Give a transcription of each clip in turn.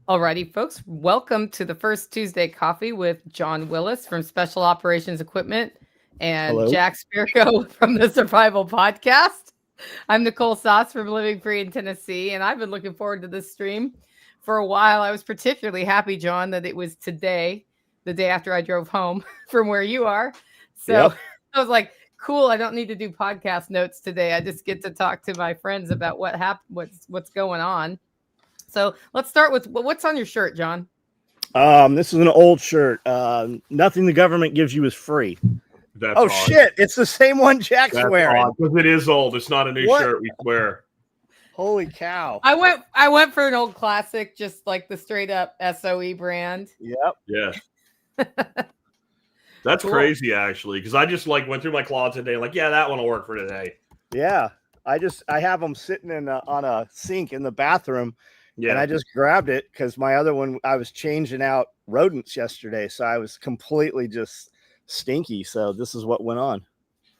Alrighty, folks, welcome to the first Tuesday Coffee with John Willis from Special Operations Equipment and Hello. Jack Spirko from the Survival Podcast. I'm Nicole Sauce from Living Free in Tennessee, and I've been looking forward to this stream for a while. I was particularly happy, John, that it was today, the day after I drove home from where you are. So Yep. I was like, cool, I don't need to do podcast notes today. I just get to talk to my friends about what happened, what's going on. So let's start with what's on your shirt, John. This is an old shirt. Nothing the government gives you is free. That's Oh odd. shit! It's the same one Jack's That's wearing. because it is old. It's not a new What? shirt we wear. Holy cow! I went for an old classic, just like the straight up SOE brand. Yep. Yeah. That's Cool. crazy, actually, because I just went through my closet today, yeah, that one will work for today. Yeah. I have them sitting on a sink in the bathroom, Yeah. and I just grabbed it because my other one I was changing out rodents yesterday, so I was completely just stinky. So this is what went on.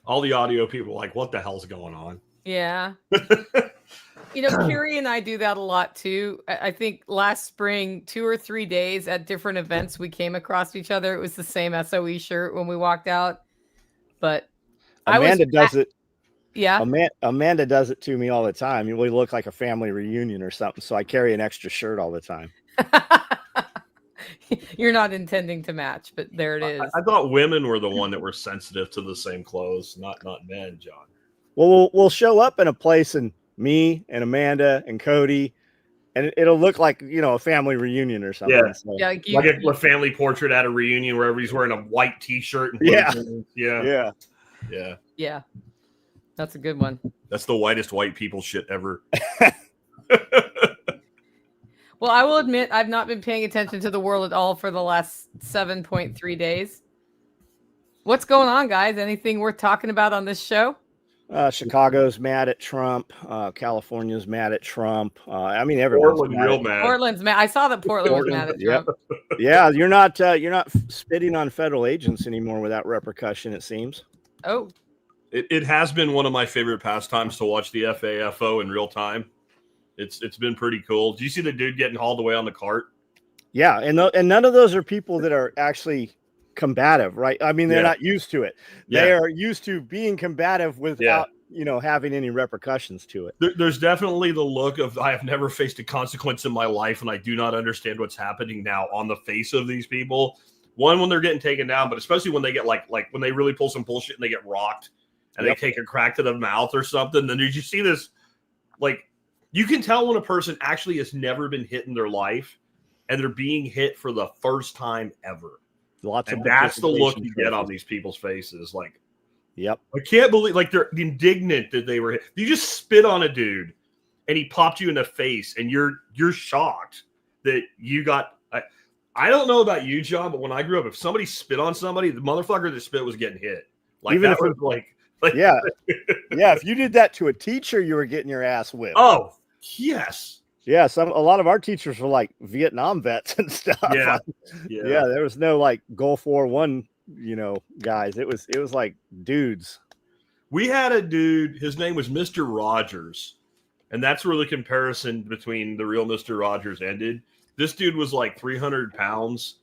All the audio people are like, what the hell's going on? Yeah. Carrie and I do that a lot too. I think last spring, 2 or 3 days at different events, we came across each other. It was the same SOE shirt when we walked out. But Amanda does it. Yeah. Amanda does it to me all the time. We look like a family reunion or something, so I carry an extra shirt all the time. You're not intending to match, but there it is. I thought women were the one that were sensitive to the same clothes, not men, John. Well, we'll show up in a place, and me and Amanda and Cody, and it'll look like a family reunion or something. Yeah. So, Yeah, Like a family portrait at a reunion where everybody's wearing a white T-shirt. And yeah. Yeah. That's a good one. That's the whitest white people shit ever. Well, I will admit I've not been paying attention to the world at all for the last 7.3 days. What's going on, guys? Anything worth talking about on this show? Chicago's mad at Trump. California's mad at Trump. Everyone's mad. Portland's mad. I saw that Portland was mad at Trump. Yeah, you're not spitting on federal agents anymore without repercussion, it seems. Oh. It has been one of my favorite pastimes to watch the FAFO in real time. It's been pretty cool. Do you see the dude getting hauled away on the cart? Yeah, and none of those are people that are actually combative, right? I mean, they're not used to it. They are used to being combative without, having any repercussions to it. There's definitely the look of, I have never faced a consequence in my life, and I do not understand what's happening now on the face of these people. One, when they're getting taken down, but especially when they get like when they really pull some bullshit and they get rocked and they take a crack to the mouth or something. Then did you see this? You can tell when a person actually has never been hit in their life and they're being hit for the first time ever. That's the look you get on these people's faces. Yep. I can't believe, they're indignant that they were hit. You just spit on a dude and he popped you in the face and you're shocked that you got. I don't know about you, John, but when I grew up, if somebody spit on somebody, the motherfucker that spit was getting hit. Even if it was yeah. If you did that to a teacher, you were getting your ass whipped. Oh, yes. Yeah, a lot of our teachers were like Vietnam vets and stuff. Yeah. There was no Gulf War I, guys. It was like dudes. We had a dude, his name was Mr. Rogers, and that's where the comparison between the real Mr. Rogers ended. This dude was like 300 pounds,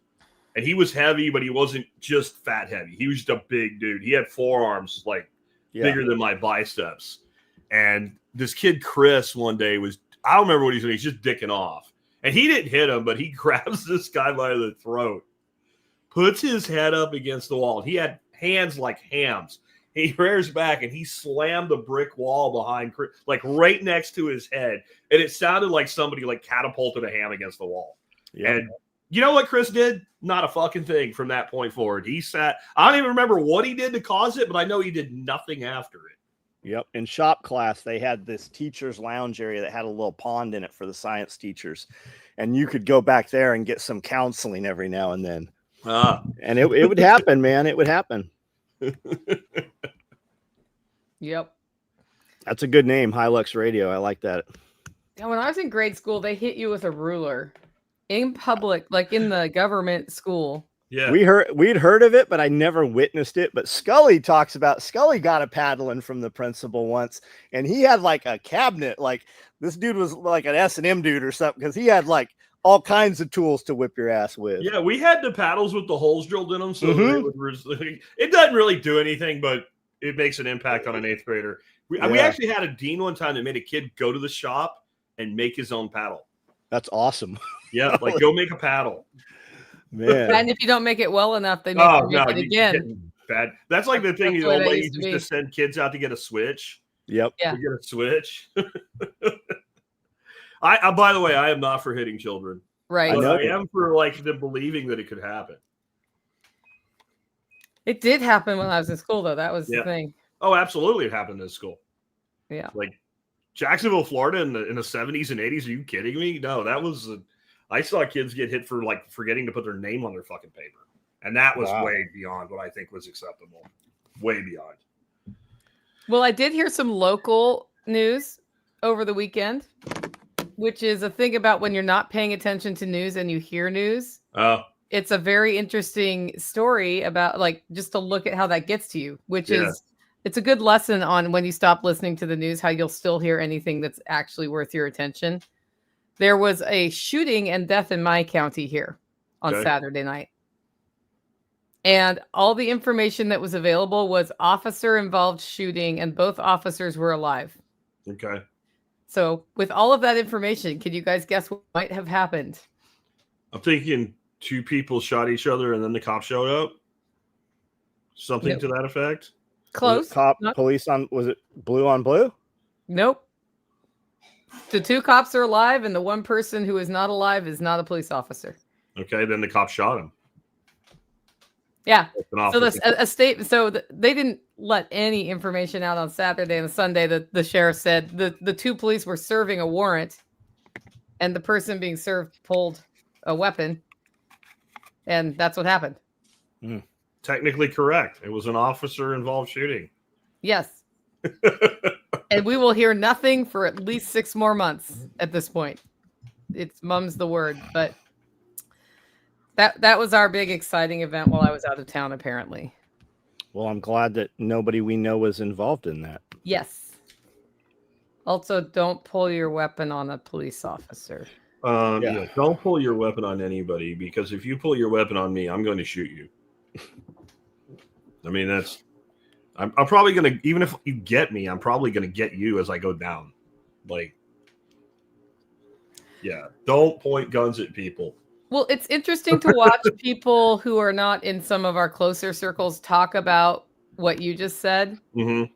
and he was heavy, but he wasn't just fat heavy. He was just a big dude. He had forearms bigger than my biceps. And this kid, Chris, one day I don't remember what he's doing. He's just dicking off. And he didn't hit him, but he grabs this guy by the throat, puts his head up against the wall. He had hands like hams. He rears back and he slammed the brick wall behind Chris, right next to his head. And it sounded like somebody catapulted a ham against the wall. Yep. And you know what Chris did? Not a fucking thing from that point forward. He sat. I don't even remember what he did to cause it, but I know he did nothing after it. Yep. In shop class, they had this teacher's lounge area that had a little pond in it for the science teachers. And you could go back there and get some counseling every now and then. And it would happen, man. It would happen. Yep. That's a good name, Hilux Radio. I like that. Yeah, when I was in grade school, they hit you with a ruler in public, like in the government school. Yeah. We'd heard of it, but I never witnessed it. But Scully talks about Scully got a paddling from the principal once, and he had like a cabinet. Like this dude was like an S&M dude or something, because he had like all kinds of tools to whip your ass with. Yeah, we had the paddles with the holes drilled in them, so they would. It doesn't really do anything, but it makes an impact on an 8th grader. We actually had a dean one time that made a kid go to the shop and make his own paddle. That's awesome. Yeah, like go make a paddle. Man. And if you don't make it well enough, they make you make it again. Bad. That's like the thing. The old ladies used to send kids out to get a switch. Yep. Yeah. To get a switch. I by the way, I am not for hitting children. Right. I am for like them believing that it could happen. It did happen when I was in school, though. That was the thing. Oh, absolutely, it happened in school. Yeah. Like Jacksonville, Florida, in the 70s and 80s. Are you kidding me? No, that was. I saw kids get hit for like forgetting to put their name on their fucking paper, and that was way beyond what I think was acceptable. Way beyond. Well, I did hear some local news over the weekend, which is a thing about when you're not paying attention to news and you hear news. Oh. It's a very interesting story about like just to look at how that gets to you, which is it's a good lesson on when you stop listening to the news, how you'll still hear anything that's actually worth your attention. There was a shooting and death in my county here on Saturday night. And all the information that was available was officer-involved shooting, and both officers were alive. Okay. So with all of that information, can you guys guess what might have happened? I'm thinking 2 people shot each other and then the cop showed up. Something to that effect. Close. Police on, was it blue on blue? Nope. The 2 cops are alive, and the one person who is not alive is not a police officer. Okay, then the cop shot him. Yeah. So that's a statement. So they didn't let any information out on Saturday and Sunday. The sheriff said the 2 police were serving a warrant, and the person being served pulled a weapon, and that's what happened. Technically correct. It was an officer-involved shooting. Yes. And we will hear nothing for at least 6 more months at this point. It's mum's the word, but that was our big exciting event while I was out of town, apparently. Well, I'm glad that nobody we know was involved in that. Yes. Also, don't pull your weapon on a police officer. Don't pull your weapon on anybody, because if you pull your weapon on me, I'm going to shoot you. I mean, I'm probably going to, even if you get me, I'm probably going to get you as I go down. Like, yeah, don't point guns at people. Well, it's interesting to watch people who are not in some of our closer circles talk about what you just said. Mm-hmm.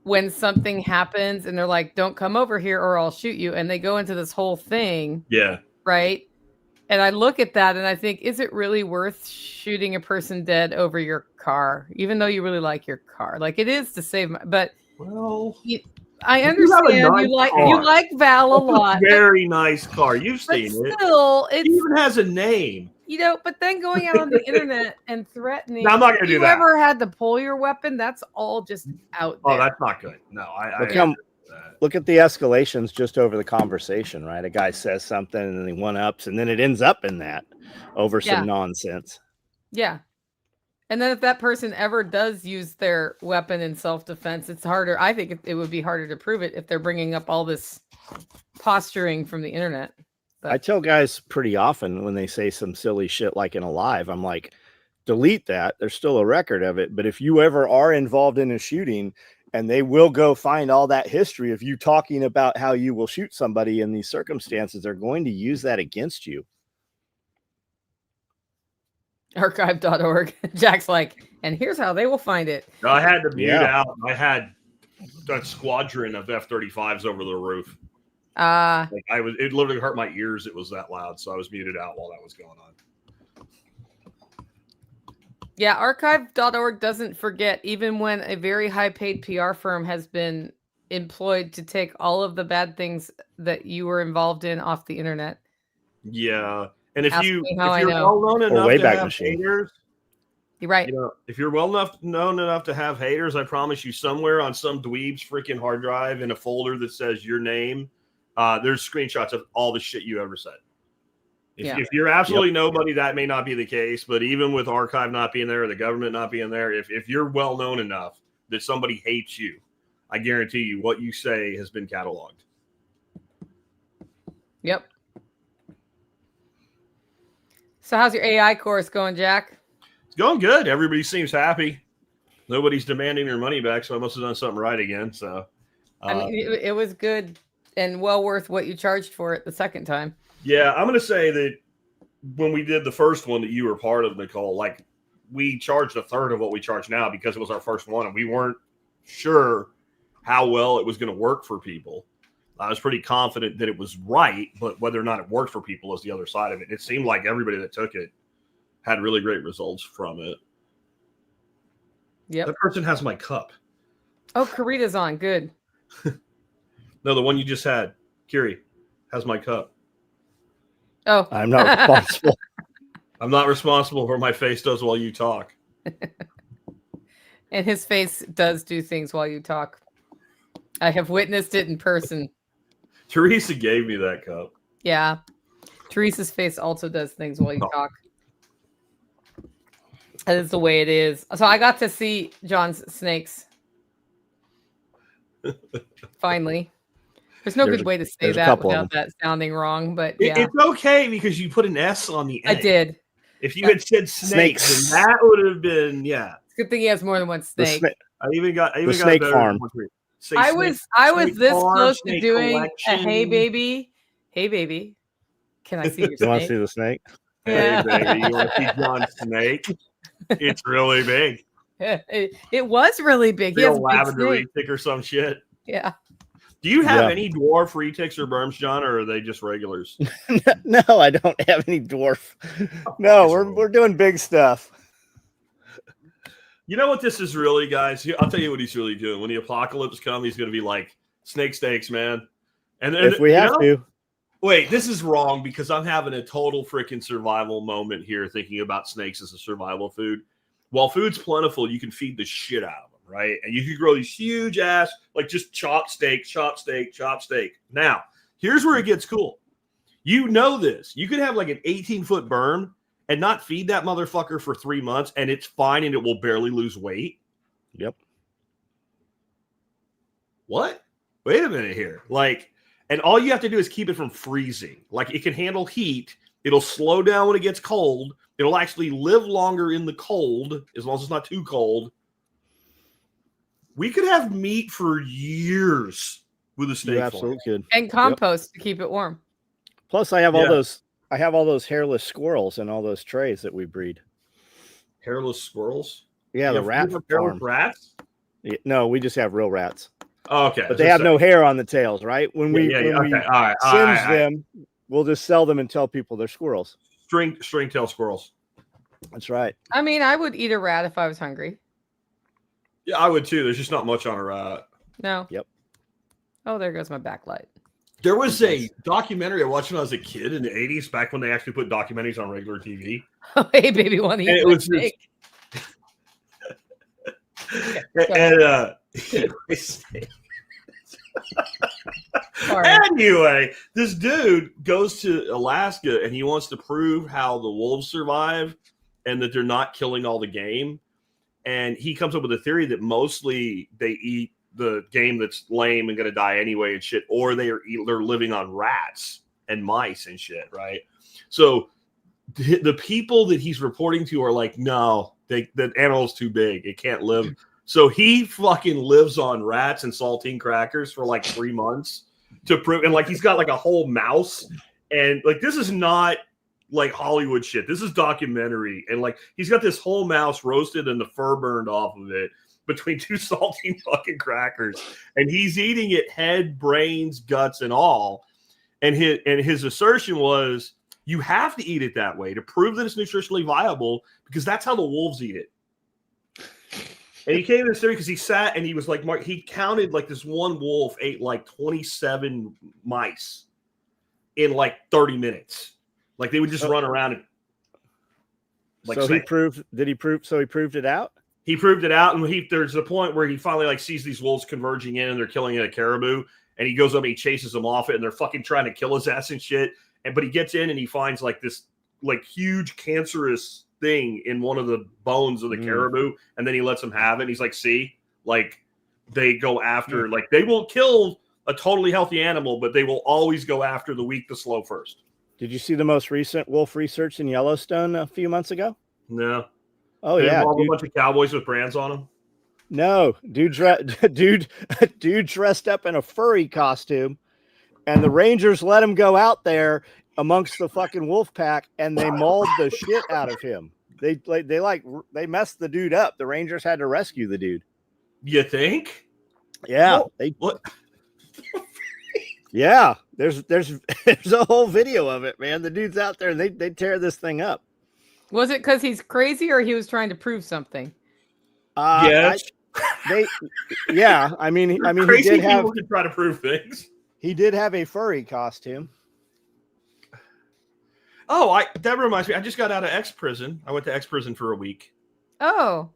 When something happens and they're like, don't come over here or I'll shoot you. And they go into this whole thing. Yeah. Right. And I look at that and I think, is it really worth shooting a person dead over your car? Even though you really like your car, like it is to save but I understand you like Val a lot. Very nice car. You've seen it. Still, it even has a name. You know, but then going out on the internet and threatening. No, I'm not going to do that. Whoever had to pull your weapon, that's all just out there. Oh, that's not good. No, look at the escalations just over the conversation, right? A guy says something and then he one-ups, and then it ends up in that over some nonsense. Yeah. And then if that person ever does use their weapon in self-defense, it's harder. I think it would be harder to prove it if they're bringing up all this posturing from the internet. But I tell guys pretty often when they say some silly shit like in a live, I'm like, delete that. There's still a record of it. But if you ever are involved in a shooting, and they will go find all that history of you talking about how you will shoot somebody in these circumstances, they're going to use that against you. Archive.org. Jack's like, and here's how they will find it. I had to mute out. I had a squadron of F-35s over the roof. It literally hurt my ears. It was that loud. So I was muted out while that was going on. Yeah. Archive.org doesn't forget, even when a very high paid PR firm has been employed to take all of the bad things that you were involved in off the internet. Yeah. And if you're well known enough to have haters, you're right. You know, if you're known enough to have haters, I promise you, somewhere on some dweeb's freaking hard drive in a folder that says your name, there's screenshots of all the shit you ever said. If you're absolutely nobody, that may not be the case. But even with archive not being there or the government not being there, if you're well known enough that somebody hates you, I guarantee you what you say has been cataloged. Yep. So how's your AI course going, Jack? It's going good. Everybody seems happy. Nobody's demanding their money back, so I must have done something right again. So I mean, it was good and well worth what you charged for it the second time. Yeah, I'm going to say that when we did the first one that you were part of, Nicole, like we charged a third of what we charge now because it was our first one, and we weren't sure how well it was going to work for people. I was pretty confident that it was right, but whether or not it worked for people is the other side of it. It seemed like everybody that took it had really great results from it. Yep. That person has my cup. Oh, Karita's on. Good. No, the one you just had. Kiri has my cup. Oh. I'm not responsible. I'm not responsible for what my face does while you talk. And his face does do things while you talk. I have witnessed it in person. Teresa gave me that cup. Yeah. Teresa's face also does things while you talk. That is the way it is. So I got to see John's snakes. Finally. There's no good way to say that without that sounding wrong, but yeah. It's okay because you put an S on the end. I did. If you had said snakes, then that would have been, yeah. It's a good thing he has more than one snake. I even got snake farm. I was this close to doing a hey baby. Hey baby. Can I see your snake? You want to see the snake? Yeah. Hey baby, you want to see John's snake? It's really big. It was really big. He has lavender retic or some shit. Yeah. Do you have any dwarf retics or berms, John, or are they just regulars? No, I don't have any dwarf. No, we're doing big stuff. You know what this is really, guys? I'll tell you what he's really doing. When the apocalypse comes, he's going to be like, snake steaks, man. And if we have to. Wait, this is wrong because I'm having a total freaking survival moment here thinking about snakes as a survival food. While food's plentiful, you can feed the shit out of them, right? And you can grow these huge ass, like just chop steak, chop steak, chop steak. Now, here's where it gets cool. You know this. You could have like an 18-foot berm and not feed that motherfucker for 3 months, and it's fine, and it will barely lose weight. Yep. What? Wait a minute here. Like, and all you have to do is keep it from freezing. Like, it can handle heat. It'll slow down when it gets cold. It'll actually live longer in the cold, as long as it's not too cold. We could have meat for years with a snake. You absolutely could. And compost to keep it warm. Plus, I have all those. I have all those hairless squirrels in all those trays that we breed. Hairless squirrels? Yeah, the rat farm. Rats? No, we just have real rats. Oh, okay. But they have no hair on the tails, right? When we singe them, we'll just sell them and tell people they're squirrels. String tail squirrels. That's right. I mean, I would eat a rat if I was hungry. Yeah, I would too. There's just not much on a rat. No. Yep. Oh, there goes my backlight. There was a documentary I watched when I was a kid in the 80s, back when they actually put documentaries on regular TV. Oh, hey, baby, want to eat it was snake? Anyway, this dude goes to Alaska and he wants to prove how the wolves survive and that they're not killing all the game. And he comes up with a theory that mostly they eat the game that's lame and going to die anyway and shit, or they're living on rats and mice and shit, right? So the people that he's reporting to are like, no, the animal's too big. It can't live. So he fucking lives on rats and saltine crackers for like 3 months to prove. And like, he's got like a whole mouse. And like, this is not like Hollywood shit. This is documentary. And like, he's got this whole mouse roasted and the fur burned off of it between 2 saltine fucking crackers. And he's eating it head, brains, guts, and all. And his assertion was, you have to eat it that way to prove that it's nutritionally viable, because that's how the wolves eat it. And he came to this theory because he sat and he was like, he counted like this one wolf ate like 27 mice in like 30 minutes. Like they would just run around and like. So he proved it out? He proved it out, and there's a point where he finally like sees these wolves converging in and they're killing a caribou, and he goes up and he chases them off it, and they're fucking trying to kill his ass and shit. but he gets in and he finds like this like huge cancerous thing in one of the bones of the caribou, and then he lets them have it. And he's like, see, like they go after, like they will kill a totally healthy animal, but they will always go after the weak, the slow first. Did you see the most recent wolf research in Yellowstone a few months ago? No. Oh, They yeah. involve a bunch of cowboys with brands on them. No, dude dressed up in a furry costume, and the Rangers let him go out there amongst the fucking wolf pack, and they mauled the shit out of him. They messed the dude up. The Rangers had to rescue the dude. You think? Yeah. What? Yeah. There's a whole video of it, man. The dude's out there and they tear this thing up. Was it because he's crazy or he was trying to prove something? Yes. Yeah. I mean, crazy people can try to prove things. He did have a furry costume. Oh, that reminds me. I just got out of ex-prison. I went to ex-prison for a week. Oh.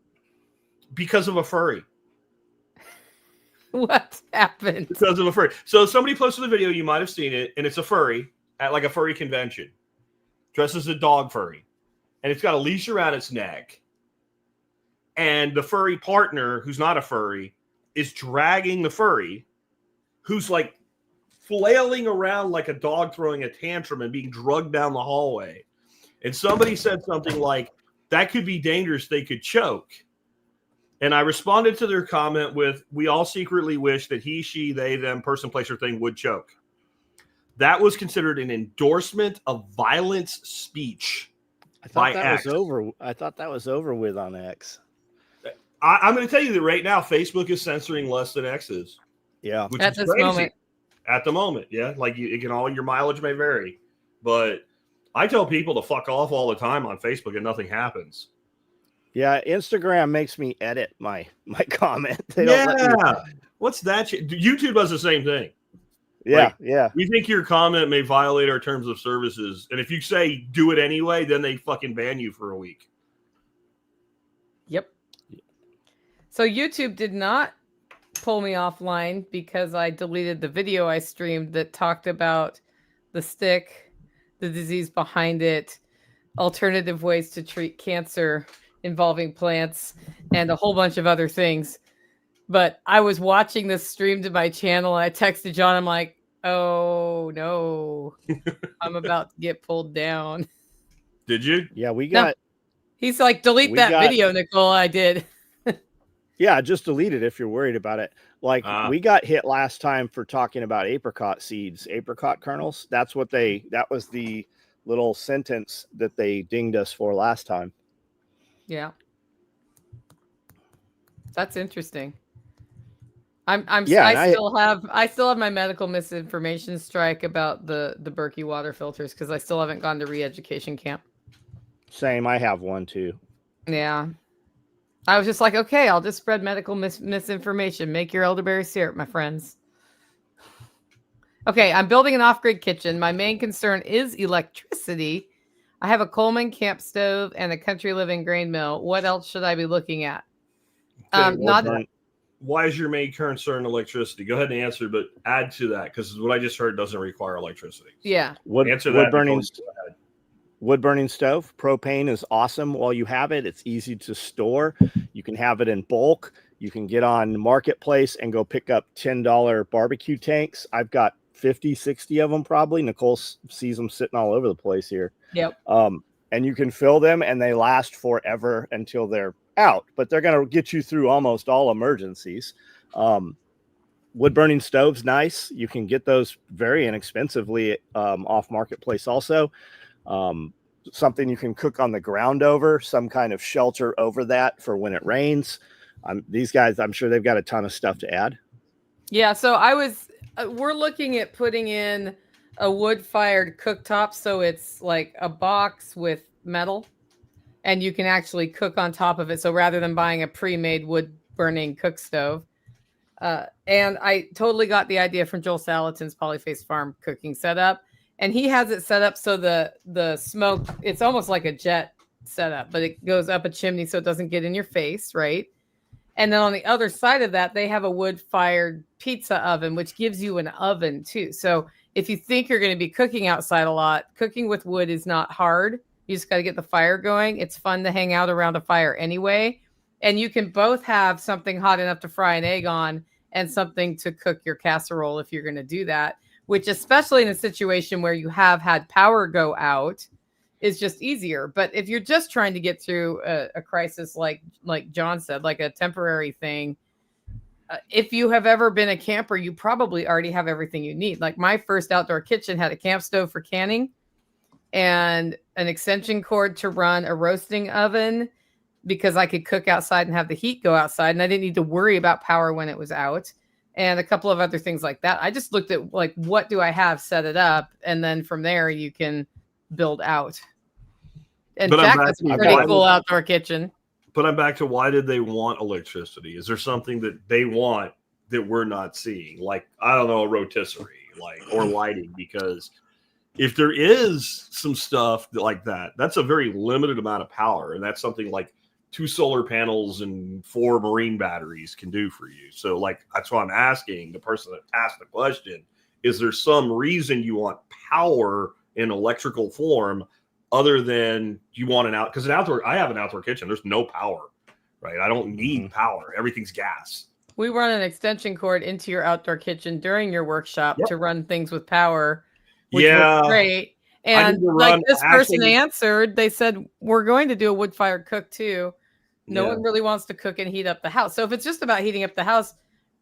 Because of a furry. What happened? Because of a furry. So somebody posted the video, you might have seen it, and it's a furry at like a furry convention. Dressed as a dog furry. And it's got a leash around its neck. And the furry partner, who's not a furry, is dragging the furry, who's like flailing around like a dog throwing a tantrum and being drugged down the hallway. And somebody said something like, that could be dangerous. They could choke. And I responded to their comment with, we all secretly wish that he, she, they, them, person, place, or thing would choke. That was considered an endorsement of violence speech. I thought that was over with on X. I'm going to tell you that right now, Facebook is censoring less than X is. Yeah. Which At is this crazy. moment. At the moment, yeah. Like your mileage may vary. But I tell people to fuck off all the time on Facebook and nothing happens. Yeah, Instagram makes me edit my comment. What's that? YouTube does the same thing. Yeah, like, we think your comment may violate our terms of services. And if you say do it anyway, then they fucking ban you for a week. Yep. So YouTube did not pull me offline because I deleted the video I streamed that talked about the stick, the disease behind it, alternative ways to treat cancer involving plants, and a whole bunch of other things. But I was watching this stream to my channel and I texted John. I'm like, oh no, I'm about to get pulled down. Did you? Yeah, we got. No. He's like, delete that video, Nicole. I did. Yeah, just delete it if you're worried about it. Like we got hit last time for talking about apricot seeds, apricot kernels. That was the little sentence that they dinged us for last time. Yeah. That's interesting. I still have my medical misinformation strike about the Berkey water filters because I still haven't gone to re-education camp. Same, I have one too. Yeah. I was just like, okay, I'll just spread medical misinformation. Make your elderberry syrup, my friends. Okay, I'm building an off-grid kitchen. My main concern is electricity. I have a Coleman camp stove and a country living grain mill. What else should I be looking at? Why is your main concern electricity? Go ahead and answer, but add to that because what I just heard doesn't require electricity. Yeah. Answer that. Wood burning stove. Propane is awesome while you have it. It's easy to store. You can have it in bulk. You can get on Marketplace and go pick up $10 barbecue tanks. I've got 50, 60 of them probably. Nicole sees them sitting all over the place here. Yep. And you can fill them and they last forever until they're out, but they're going to get you through almost all emergencies. Wood burning stoves, nice. You can get those very inexpensively off Marketplace also. Something you can cook on the ground over, some kind of shelter over that for when it rains. These guys, I'm sure they've got a ton of stuff to add. Yeah, so we're looking at putting in a wood-fired cooktop, so it's like a box with metal, and you can actually cook on top of it. So rather than buying a pre-made wood-burning cook stove, and I totally got the idea from Joel Salatin's Polyface Farm cooking setup. And he has it set up so the smoke, it's almost like a jet setup, but it goes up a chimney so it doesn't get in your face, right? And then on the other side of that, they have a wood-fired pizza oven, which gives you an oven too. So if you think you're going to be cooking outside a lot, cooking with wood is not hard. You just got to get the fire going. It's fun to hang out around a fire anyway. And you can both have something hot enough to fry an egg on and something to cook your casserole if you're going to do that, which especially in a situation where you have had power go out is just easier. But if you're just trying to get through a crisis, like John said, like a temporary thing, if you have ever been a camper, you probably already have everything you need. Like my first outdoor kitchen had a camp stove for canning and an extension cord to run a roasting oven because I could cook outside and have the heat go outside. And I didn't need to worry about power when it was out. And a couple of other things like that. I just looked at like, what do I have, set it up. And then from there you can build out. In fact, that's a pretty cool outdoor kitchen. But I'm back to, why did they want electricity? Is there something that they want that we're not seeing? Like, I don't know, a rotisserie, like, or lighting, because if there is some stuff like that, that's a very limited amount of power. And that's something like 2 solar panels and 4 marine batteries can do for you. So like, that's why I'm asking the person that asked the question, is there some reason you want power in electrical form other than you want an out? Because I have an outdoor kitchen. There's no power, right? I don't need power. Everything's gas. We run an extension cord into your outdoor kitchen during your workshop to run things with power, which was great. And like this person answered, they said, we're going to do a wood-fired cook too. No one really wants to cook and heat up the house. So if it's just about heating up the house,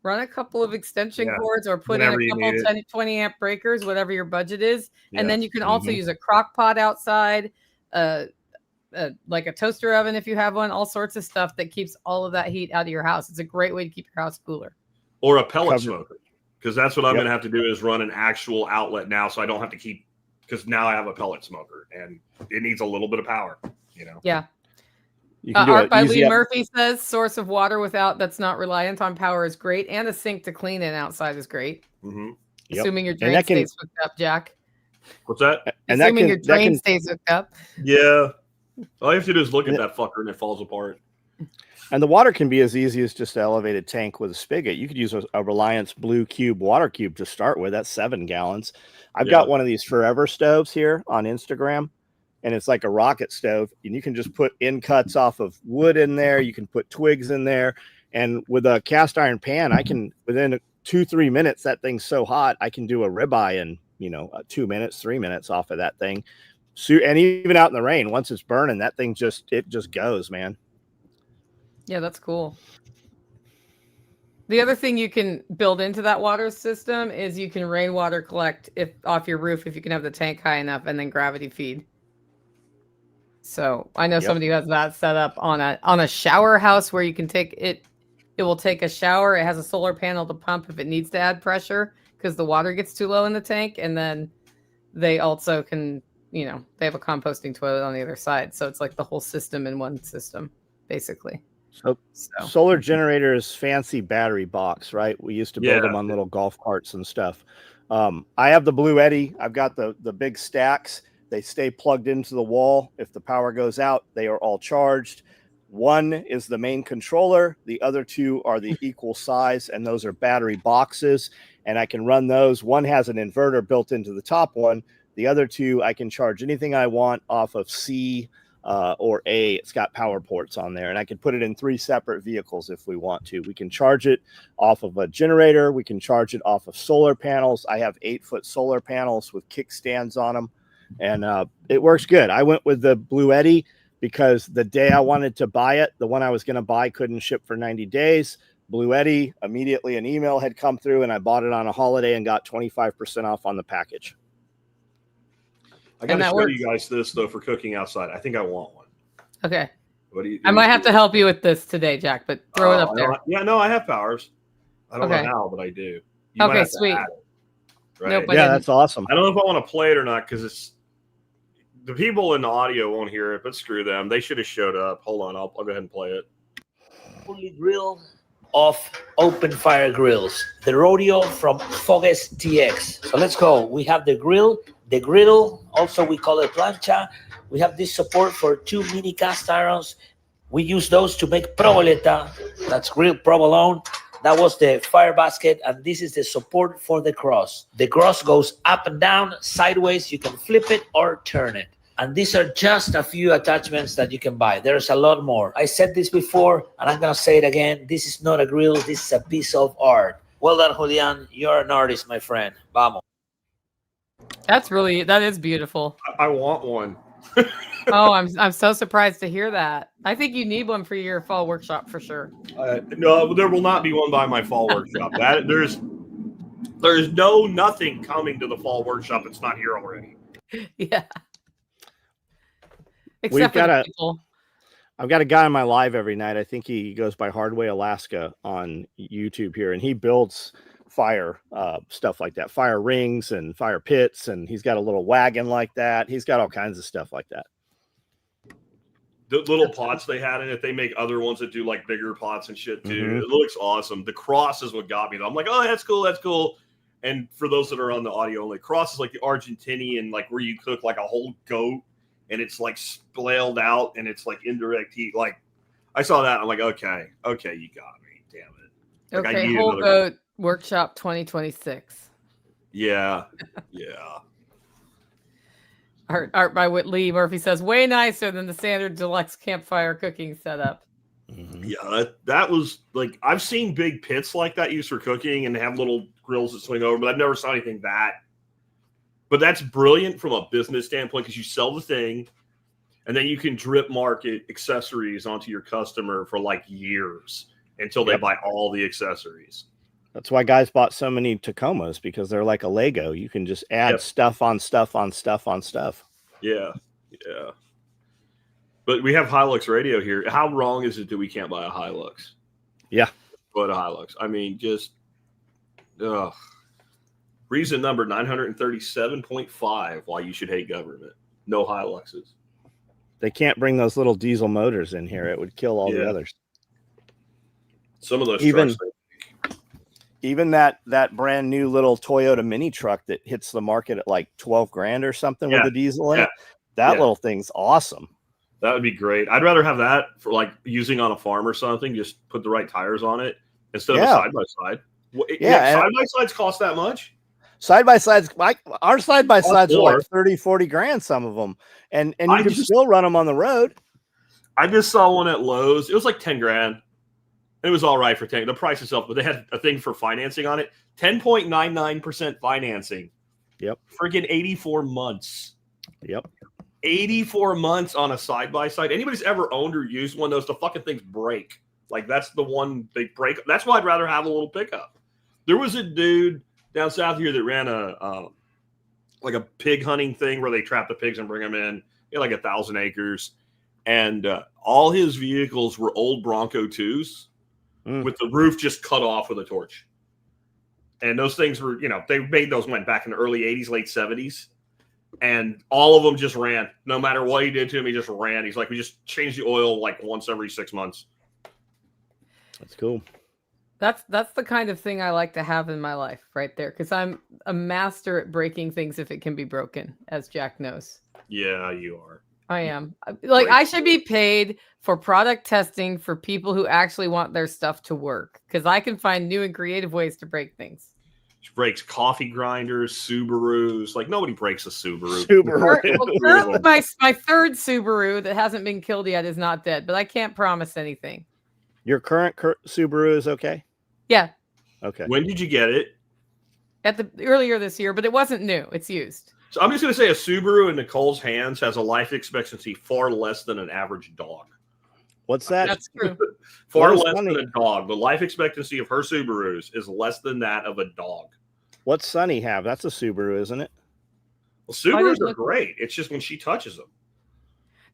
run a couple of extension cords or put in a couple 20 amp breakers, whatever your budget is. And then you can also use a crock pot outside, like a toaster oven if you have one, all sorts of stuff that keeps all of that heat out of your house. It's a great way to keep your house cooler. Or a pellet smoker, because that's what I'm going to have to do, is run an actual outlet now, so I don't have to keep, because now I have a pellet smoker and it needs a little bit of power, you know? Yeah. Art by Lee Murphy says source of water that's not reliant on power is great, and a sink to clean in outside is great. Assuming your drain stays hooked up, Jack. What's that? Assuming your drain stays hooked up. Yeah. All you have to do is look at that fucker and it falls apart. And the water can be as easy as just an elevated tank with a spigot. You could use a Reliance Blue Cube water cube to start with. That's 7 gallons. I've got one of these Forever stoves here on Instagram. And it's like a rocket stove, and you can just put end cuts off of wood in there. You can put twigs in there. And with a cast iron pan, I can, within 2-3 minutes, that thing's so hot, I can do a ribeye in, 2 minutes, 3 minutes off of that thing. So, and even out in the rain, once it's burning, that thing just goes, man. Yeah, that's cool. The other thing you can build into that water system is you can rainwater collect off your roof if you can have the tank high enough, and then gravity feed. So I know somebody who has that set up on a shower house where you can take it. It will take a shower. It has a solar panel to pump if it needs to add pressure because the water gets too low in the tank. And then they also can, they have a composting toilet on the other side. So it's like the whole system in one system, basically. So solar generators, fancy battery box, right? We used to build them on little golf carts and stuff. I have the Blue Eddy. I've got the big stacks. They stay plugged into the wall. If the power goes out, they are all charged. One is the main controller. The other 2 are the equal size, and those are battery boxes. And I can run those. One has an inverter built into the top one. The other 2, I can charge anything I want off of C or A. It's got power ports on there. And I can put it in 3 separate vehicles if we want to. We can charge it off of a generator. We can charge it off of solar panels. I have 8-foot solar panels with kickstands on them. And it works good. I went with the Blue Eddy because the day I wanted to buy it, the one I was going to buy couldn't ship for 90 days. Blue Eddy, immediately an email had come through, and I bought it on a holiday and got 25% off on the package. I got to show you guys this, though, for cooking outside. I think I want one. Okay. I might have to help you with this today, Jack, but throw it up there. I have powers. I don't know how, but I do. Okay, sweet. Right? Nope, that's awesome. I don't know if I want to play it or not because the people in the audio won't hear it, but screw them. They should have showed up. Hold on, I'll go ahead and play it. Fully grill off open fire grills. The Rodeo from Fogues TX. So let's go. We have the grill, the griddle, also we call it plancha. We have this support for 2 mini cast irons. We use those to make provoleta. That's grilled provolone. That was the fire basket, and this is the support for the cross. The cross goes up and down, sideways. You can flip it or turn it. And these are just a few attachments that you can buy. There's a lot more. I said this before, and I'm going to say it again. This is not a grill. This is a piece of art. Well done, Julian. You're an artist, my friend. Vamos. That is beautiful. I want one. Oh, I'm so surprised to hear that. I think you need one for your fall workshop for sure. No, there will not be one by my fall workshop. There's nothing coming to the fall workshop that's not here already. Yeah. Except for the people. I've got a guy on my live every night. I think he goes by Hardway Alaska on YouTube here, and he builds fire stuff like that, fire rings and fire pits, and he's got a little wagon like that. He's got all kinds of stuff like that. The little pots they had in it, they make other ones that do like bigger pots and shit too. It looks awesome. The cross is what got me though. I'm like, oh, that's cool. And for those that are on the audio only, cross is like the Argentinian, like where you cook like a whole goat and it's like splaled out and it's like indirect heat. Like I saw that, I'm like, okay, you got me. Damn it. Like, okay, whole goat workshop 2026. Yeah. Art by Lee Murphy says, way nicer than the standard deluxe campfire cooking setup. Yeah, that was like, I've seen big pits like that used for cooking and have little grills that swing over, but I've never saw anything that. But that's brilliant from a business standpoint because you sell the thing and then you can drip market accessories onto your customer for like years until they buy all the accessories. That's why guys bought so many Tacomas, because they're like a Lego. You can just add stuff on stuff on stuff on stuff. Yeah. But we have Hilux radio here. How wrong is it that we can't buy a Hilux? Yeah. But a Hilux. I mean, just reason number 937.5 why you should hate government. No Hiluxes. They can't bring those little diesel motors in here. It would kill all the others. Some of those trucks. Even that brand new little Toyota mini truck that hits the market at like 12 grand or something with the diesel in it. That little thing's awesome. That would be great. I'd rather have that for like using on a farm or something. Just put the right tires on it instead of a side by side. Side by sides cost that much? Side by sides, our side by sides are like 30, 40 grand, some of them. And you can still run them on the road. I just saw one at Lowe's. It was like 10 grand. It was all right for 10. The price itself, but they had a thing for financing on it. 10.99% financing. Yep. Freaking 84 months. Yep. 84 months on a side-by-side. Anybody's ever owned or used one of those, the fucking things break. Like, that's the one they break. That's why I'd rather have a little pickup. There was a dude down south here that ran a pig hunting thing where they trap the pigs and bring them in. He had like 1,000 acres. And all his vehicles were old Bronco 2s. With the roof just cut off with a torch. And those things were, they made those back in the early 80s, late 70s. And all of them just ran. No matter what he did to him, he just ran. He's like, we just change the oil like once every 6 months. That's cool. That's the kind of thing I like to have in my life right there. Because I'm a master at breaking things if it can be broken, as Jack knows. Yeah, you are. I am. Like, I should be paid for product testing for people who actually want their stuff to work, because I can find new and creative ways to break things. She breaks coffee grinders, Subarus. Like, nobody breaks a Subaru. Well, my third Subaru that hasn't been killed yet is not dead, but I can't promise anything. Your current Subaru is okay? Yeah. Okay. When did you get it? Earlier this year, but it wasn't new. It's used. So I'm just going to say a Subaru in Nicole's hands has a life expectancy far less than an average dog. What's that? That's true. Far less than a dog. The life expectancy of her Subarus is less than that of a dog. What's Sunny have? That's a Subaru, isn't it? Well, Subarus are great. It's just when she touches them.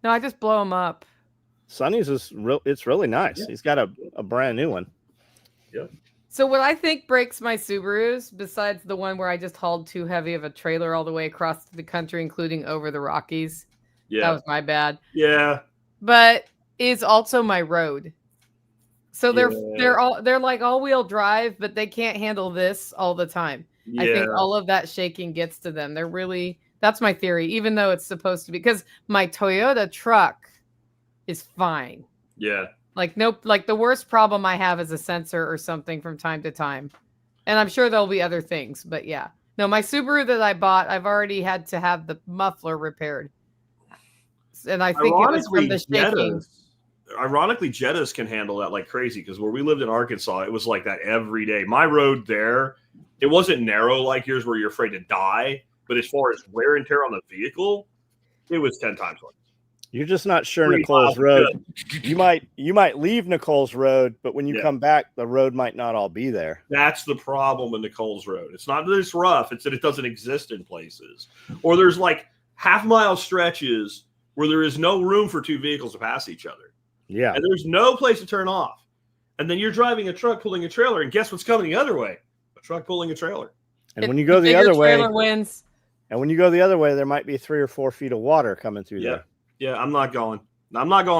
No, I just blow them up. Sunny's it's really nice. Yeah. He's got a brand new one. Yeah. So what I think breaks my Subarus, besides the one where I just hauled too heavy of a trailer all the way across the country, including over the Rockies. Yeah. That was my bad. Yeah. But is also my road. So they're like all-wheel drive, but they can't handle this all the time. Yeah. I think all of that shaking gets to them. That's my theory, even though it's supposed to be, because my Toyota truck is fine. Yeah. Like nope. Like the worst problem I have is a sensor or something from time to time, and I'm sure there'll be other things. But yeah, no, my Subaru that I bought, I've already had to have the muffler repaired, and I think it was from the shaking. Ironically, Jettas can handle that like crazy because where we lived in Arkansas, it was like that every day. My road there, it wasn't narrow like yours where you're afraid to die, but as far as wear and tear on the vehicle, it was 10 times worse. You're just not sure Nicole's road. You might leave Nicole's road, but when you come back, the road might not all be there. That's the problem with Nicole's road. It's not that it's rough; it's that it doesn't exist in places, or there's like half-mile stretches where there is no room for two vehicles to pass each other. Yeah, and there's no place to turn off, and then you're driving a truck pulling a trailer, and guess what's coming the other way? A truck pulling a trailer. And when you go the other way, wins. And when you go the other way, there might be 3 or 4 feet of water coming through there. Yeah, I'm not going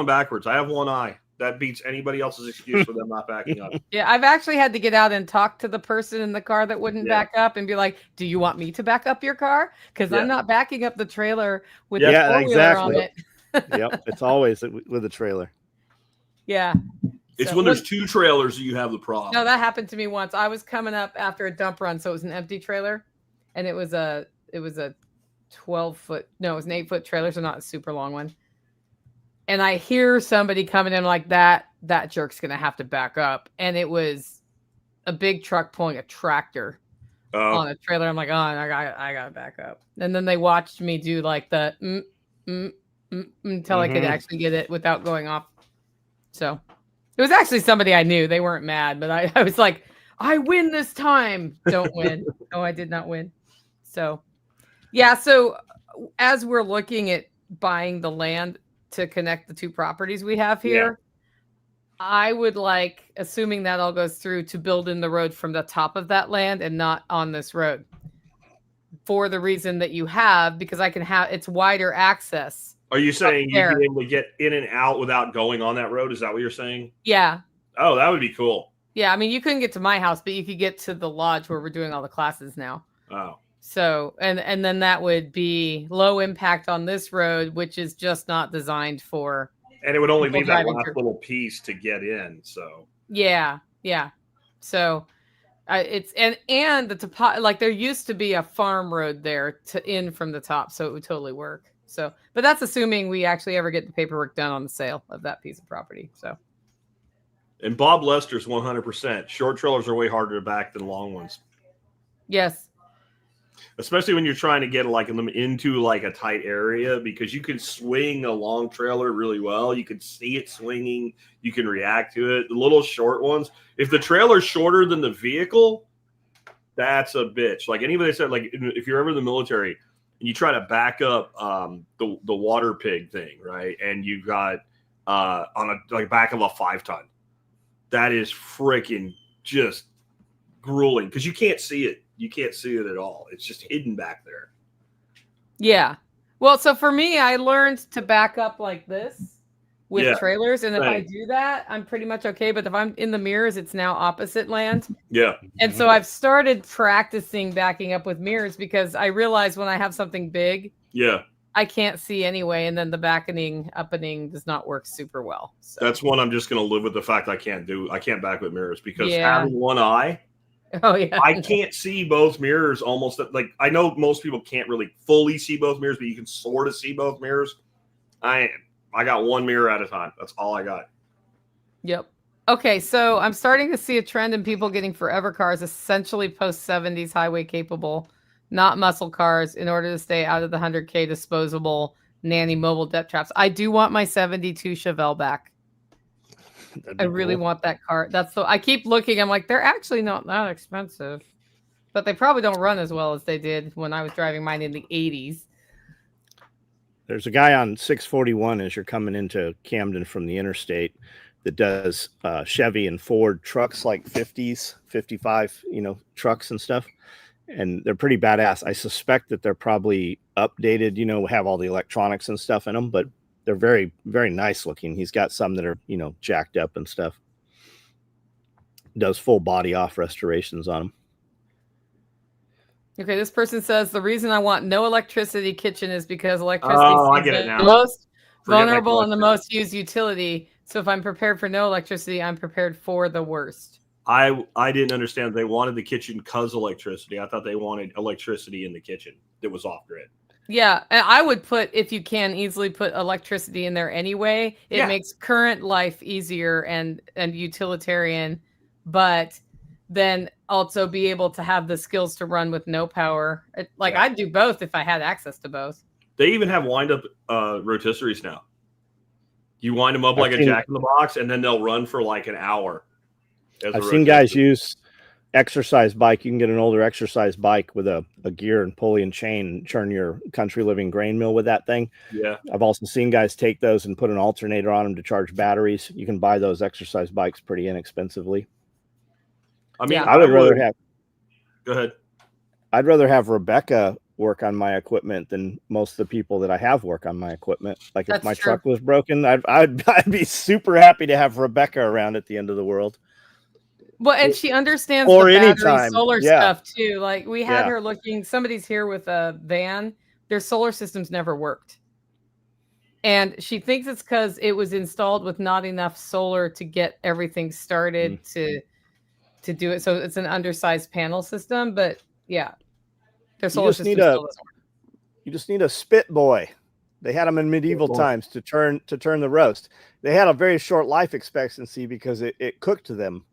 backwards. I have one eye. That beats anybody else's excuse for them not backing up. Yeah, I've actually had to get out and talk to the person in the car that wouldn't back up and be like, "Do you want me to back up your car? Because I'm not backing up the trailer with the four-wheeler on it." Yep, it's always with a trailer. Yeah. It's when there's two trailers that you have the problem. No, that happened to me once. I was coming up after a dump run, so it was an empty trailer, and it was a 12-foot, no, it was an 8-foot trailer, so not a super long one. And I hear somebody coming in like that jerk's gonna have to back up, and it was a big truck pulling a tractor on a trailer. I'm like, oh, I gotta back up. And then they watched me do like the until I could actually get it without going off. So it was actually somebody I knew. They weren't mad, but I was like, I win this time. Don't win. No, I did not win. So, yeah. So as we're looking at buying the land to connect the two properties we have here, I would like, assuming that all goes through, to build in the road from the top of that land and not on this road. For the reason that you have, because I can have, it's wider access. Are you saying you'd be able to get in and out without going on that road? Is that what you're saying? Yeah. Oh, that would be cool. Yeah, I mean, you couldn't get to my house, but you could get to the lodge where we're doing all the classes now. Oh. So, and then that would be low impact on this road, which is just not designed for. And it would only be that last little piece to get in. So. Yeah. So, it's and the like there used to be a farm road there to in from the top, so it would totally work. So, but that's assuming we actually ever get the paperwork done on the sale of that piece of property. So, and Bob Lester's 100%. Short trailers are way harder to back than long ones. Yes. Especially when you're trying to get like them into like a tight area, because you can swing a long trailer really well. You can see it swinging. You can react to it. The little short ones, if the trailer's shorter than the vehicle, that's a bitch. Like anybody said, like if you're ever in the military, and you try to back up the water pig thing, right? And you've got on a like back of a 5-ton. That is freaking just grueling because you can't see it. You can't see it at all. It's just hidden back there. Yeah. Well, so for me, I learned to back up like this with trailers. And if I do that, I'm pretty much okay. But if I'm in the mirrors, it's now opposite land. Yeah. And so I've started practicing backing up with mirrors because I realize when I have something big, I can't see anyway. And then the backening, uppening does not work super well. So. That's one I'm just going to live with the fact I can't back with mirrors because having one eye, I can't see both mirrors almost. Like I know most people can't really fully see both mirrors, but you can sort of see both mirrors. I got one mirror at a time. That's all I got. Yep. Okay, so I'm starting to see a trend in people getting forever cars, essentially post-70s highway capable, not muscle cars, in order to stay out of the 100K disposable nanny mobile debt traps. I do want my 72 Chevelle back. I really want that car. I keep looking. I'm like, they're actually not that expensive, but they probably don't run as well as they did when I was driving mine in the 80s. There's a guy on 641 as you're coming into Camden from the interstate that does Chevy and Ford trucks, like 50s, 55, trucks and stuff. And they're pretty badass. I suspect that they're probably updated, have all the electronics and stuff in them, but they're very, very nice looking. He's got some that are, jacked up and stuff. Does full body off restorations on them. Okay, this person says the reason I want no electricity kitchen is because electricity is the most vulnerable and the most used utility. So if I'm prepared for no electricity, I'm prepared for the worst. I didn't understand they wanted the kitchen because electricity. I thought they wanted electricity in the kitchen that was off grid. Yeah, and I would put, if you can easily put electricity in there anyway, it makes current life easier and utilitarian, but then also be able to have the skills to run with no power. I'd do both if I had access to both. They even have wind-up rotisseries now. You wind them up like a jack-in-the-box, and then they'll run for like an hour. I've seen guys use exercise bike. You can get an older exercise bike with a gear and pulley and chain and churn your country living grain mill with that thing. Yeah. I've also seen guys take those and put an alternator on them to charge batteries. You can buy those exercise bikes pretty inexpensively. I mean, I would rather have. Go ahead. I'd rather have Rebecca work on my equipment than most of the people that I have work on my equipment. Like if my truck was broken, I'd be super happy to have Rebecca around at the end of the world. Well, and she understands the battery solar stuff too. Like we had her looking, somebody's here with a van. Their solar systems never worked. And she thinks it's because it was installed with not enough solar to get everything started to do it. So it's an undersized panel system, but yeah. Their solar system still doesn't work. You just need a spit boy. They had them in medieval times to turn the roast. They had a very short life expectancy because it cooked to them.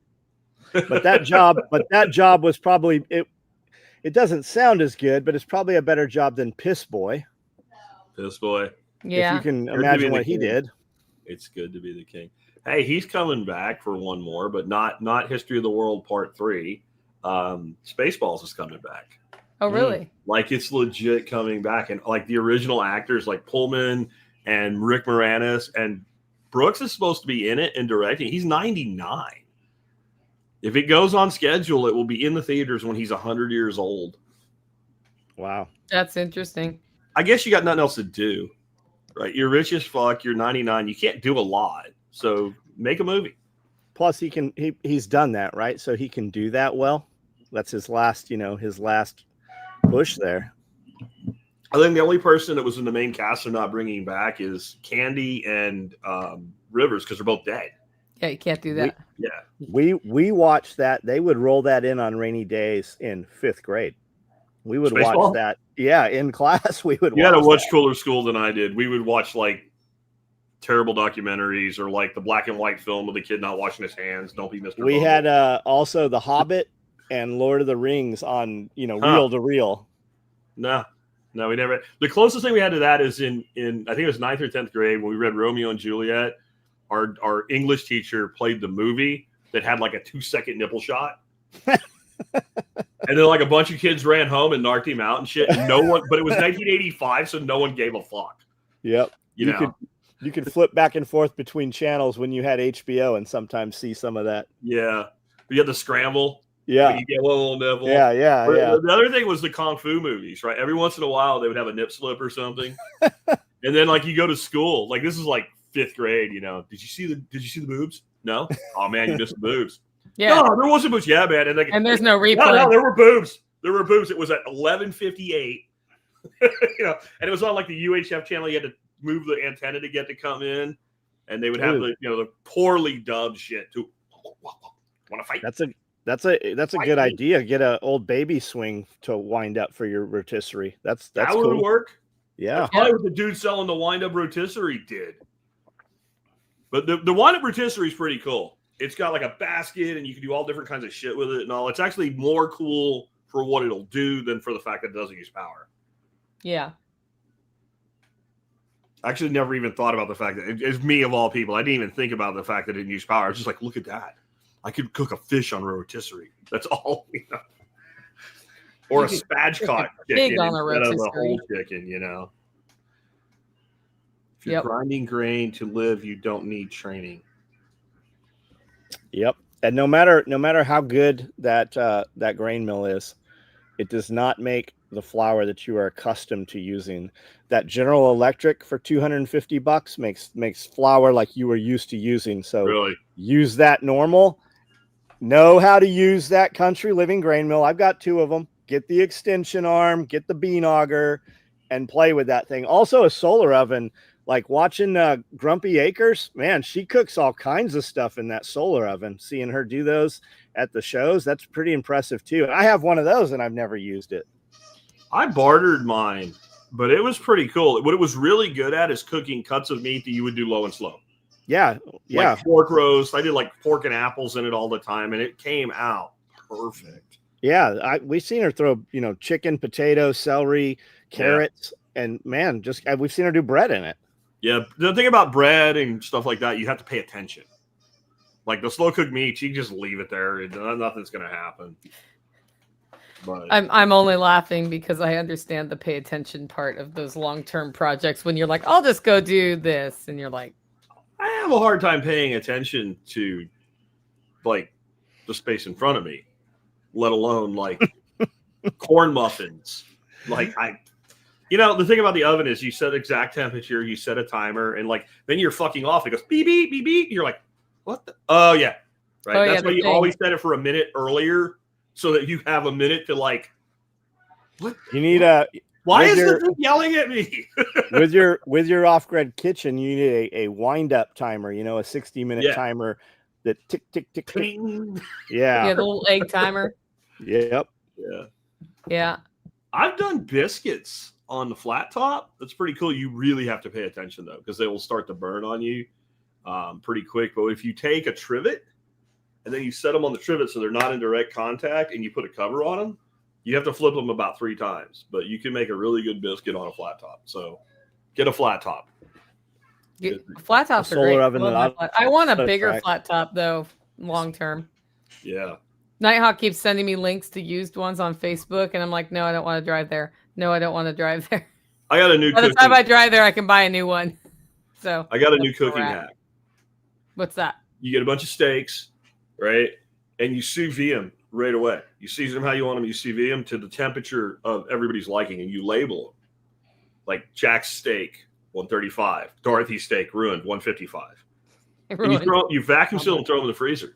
But that job was probably it doesn't sound as good, but it's probably a better job than piss boy. Piss boy. Yeah. If you can imagine what he did. It's good to be the king. Hey, he's coming back for one more, but not History of the World Part 3. Spaceballs is coming back. Oh, really? Like it's legit coming back. And like the original actors like Pullman and Rick Moranis and Brooks is supposed to be in it and directing. He's 99. If it goes on schedule, it will be in the theaters when he's 100 years old. Wow. That's interesting. I guess you got nothing else to do, right? You're rich as fuck. You're 99. You can't do a lot. So make a movie. Plus he's done that, right? So he can do that well. That's his last push there. I think the only person that was in the main cast they're not bringing back is Candy and Rivers because they're both dead. Yeah, you can't do that. We watched that. They would roll that in on rainy days in 5th grade. We would watch that. Yeah, in class we would. You had a much cooler school than I did. We would watch like terrible documentaries or like the black and white film of the kid not washing his hands. Don't be Mr. We had also The Hobbit and Lord of the Rings on reel to reel. No, we never. The closest thing we had to that is in I think it was 9th or 10th grade when we read Romeo and Juliet. Our English teacher played the movie that had like a 2-second nipple shot. And then like a bunch of kids ran home and knocked him out and shit. And no one, but it was 1985, so no one gave a fuck. Yep. You could flip back and forth between channels when you had HBO and sometimes see some of that. Yeah. But you had to scramble. Yeah. You get a little nipple. Yeah. The other thing was the Kung Fu movies, right? Every once in a while they would have a nip slip or something. And then like you go to school, like this is like 5th grade, Did you see the boobs? No? Oh man, you missed the boobs. Yeah. No, there wasn't boobs. Yeah, man. And there's no replay. No, there were boobs. There were boobs. It was at 11:58. And it was on like the UHF channel. You had to move the antenna to get to come in, and they would have the poorly dubbed shit too. Want to fight? That's a good idea. Get an old baby swing to wind up for your rotisserie. That would work. Yeah. That's probably what the dude selling the wind up rotisserie did. But the wind up rotisserie is pretty cool. It's got like a basket and you can do all different kinds of shit with it and all. It's actually more cool for what it'll do than for the fact that it doesn't use power. Yeah. I actually never even thought about the fact that it's me of all people. I didn't even think about the fact that it didn't use power. I was just like, look at that. I could cook a fish on rotisserie. That's all. Or a spatchcock chicken on a instead of a rotisserie. whole chicken, If you're grinding grain to live, you don't need training. Yep. And no matter how good that grain mill is, it does not make the flour that you are accustomed to using. That General Electric for $250 makes flour like you were used to using. So really? Use that normal. Know how to use that country living grain mill. I've got 2 of them. Get the extension arm, get the bean auger, and play with that thing. Also, a solar oven. like watching Grumpy Acres, man, she cooks all kinds of stuff in that solar oven. Seeing her do those at the shows, that's pretty impressive too. I have one of those and I've never used it. I bartered mine, but it was pretty cool. What it was really good at is cooking cuts of meat that you would do low and slow. Yeah. Like pork roast. I did like pork and apples in it all the time, and it came out perfect. Yeah, we've seen her throw, chicken, potatoes, celery, carrots, and man, we've seen her do bread in it. Yeah, the thing about bread and stuff like that, you have to pay attention. Like the slow cooked meat, you just leave it there, and nothing's gonna happen. But I'm only laughing because I understand the pay attention part of those long-term projects. When you're like, I'll just go do this, and you're like, I have a hard time paying attention to like the space in front of me, let alone like corn muffins. Like the thing about the oven is you set exact temperature, you set a timer, and like then you're fucking off. It goes beep beep beep beep. You're like, what? Oh yeah, right. Oh, That's yeah, why you always set it for a minute earlier so that you have a minute to like. What? You need a. Why is the thing yelling at me? with your off-grid kitchen, you need a wind-up timer. A 60-minute timer that tick tick tick tick. Yeah. Yeah, the little egg timer. Yep. Yeah. Yeah. I've done biscuits on the flat top. That's pretty cool. You really have to pay attention though, because they will start to burn on you pretty quick. But if you take a trivet and then you set them on the trivet so they're not in direct contact and you put a cover on them, you have to flip them about 3 times. But you can make a really good biscuit on a flat top. So get a flat top. Flat tops are solar great. oven I want a bigger flat top though, long term. Yeah. Nighthawk keeps sending me links to used ones on Facebook, and I'm like, no, I don't want to drive there. No, I don't want to drive there. I got a new. By the time I drive there, I can buy a new one. So I got a new cooking hack. What's that? You get a bunch of steaks, right? And you sous vide them right away. You season them how you want them. You sous vide them to the temperature of everybody's liking, and you label them. Like Jack's steak, 135. Dorothy's steak, ruined, 155. And you vacuum seal and throw them in the freezer.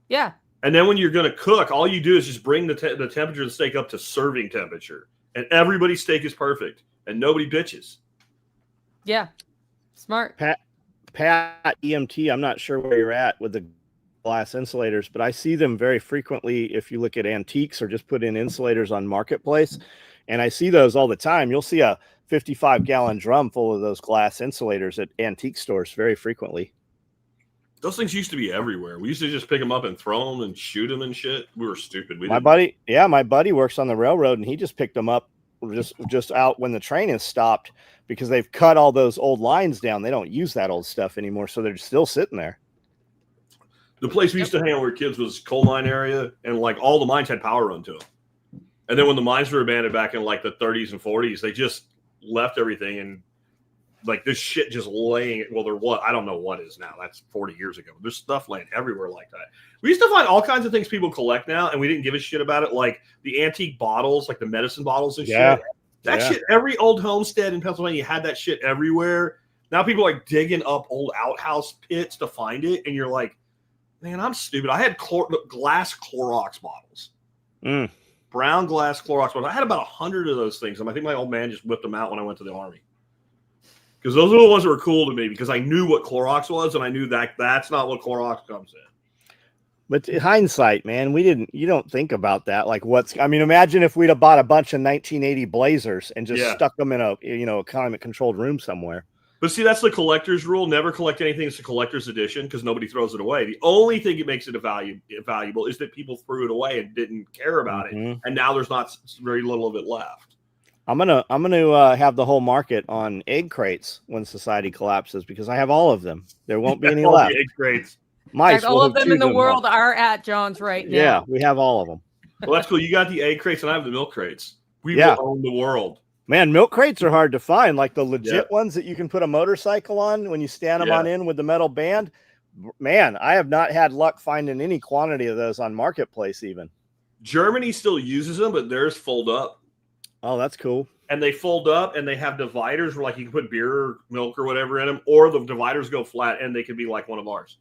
Yeah. And then when you're going to cook, all you do is just bring the temperature of the steak up to serving temperature. And everybody's steak is perfect. And nobody bitches. Yeah. Smart. Pat EMT, I'm not sure where you're at with the glass insulators, but I see them very frequently if you look at antiques or just put in insulators on Marketplace. And I see those all the time. You'll see a 55-gallon drum full of those glass insulators at antique stores very frequently. Those things used to be everywhere. We used to just pick them up and throw them and shoot them and shit. We were stupid. My buddy works on the railroad, and he just picked them up just out when the train is stopped because they've cut all those old lines down. They don't use that old stuff anymore, so they're still sitting there. The place we used to hang out where kids was coal mine area, and like all the mines had power run to them. And then when the mines were abandoned back in like the 30s and 40s, they just left everything and like this shit just laying. Well, I don't know what is now. That's 40 years ago. There's stuff laying everywhere like that. We used to find all kinds of things people collect now, and we didn't give a shit about it. Like the antique bottles, like the medicine bottles and shit. That shit, every old homestead in Pennsylvania had that shit everywhere. Now people are like digging up old outhouse pits to find it, and you're like, man, I'm stupid. I had glass Clorox bottles. Brown glass Clorox bottles. I had about 100 of those things. I think my old man just whipped them out when I went to the Army. Because those are the ones that were cool to me because I knew what Clorox was and I knew that that's not what Clorox comes in. But in hindsight, man, you don't think about that. Like imagine if we'd have bought a bunch of 1980 Blazers and just stuck them in a climate controlled room somewhere. But see, that's the collector's rule. Never collect anything that's a collector's edition because nobody throws it away. The only thing that makes it valuable is that people threw it away and didn't care about it. And now there's not very little of it left. I'm gonna have the whole market on egg crates when society collapses because I have all of them. There won't be any left. Egg crates. All of them in the world are at John's right now. Yeah, we have all of them. Well, that's cool. You got the egg crates, and I have the milk crates. We will own the world. Man, milk crates are hard to find. Like the legit ones that you can put a motorcycle on when you stand them on in with the metal band. Man, I have not had luck finding any quantity of those on Marketplace even. Germany still uses them, but theirs fold up. Oh, that's cool. And they fold up, and they have dividers where, like, you can put beer or milk or whatever in them, or the dividers go flat, and they could be like one of ours.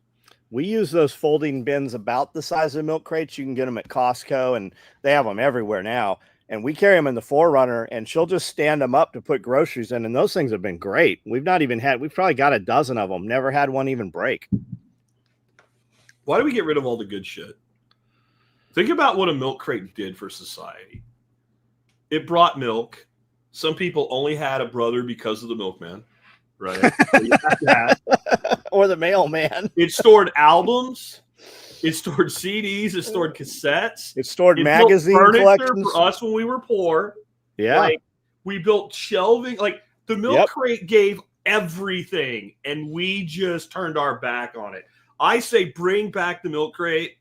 We use those folding bins about the size of milk crates. You can get them at Costco, and they have them everywhere now. and we carry them in the 4Runner, and she'll just stand them up to put groceries in, and those things have been great. We've probably got a dozen of them. Never had one even break. Why do we get rid of all the good shit? Think about what a milk crate did for society. It brought milk. Some people only had a brother because of the milkman, right? So you have that. Or the mailman. It stored albums. It stored CDs. It stored cassettes. It stored It magazine built furniture collections for us when we were poor. Yeah. Like, we built shelving. Like, the milk crate gave everything, and we just turned our back on it. I say bring back the milk crate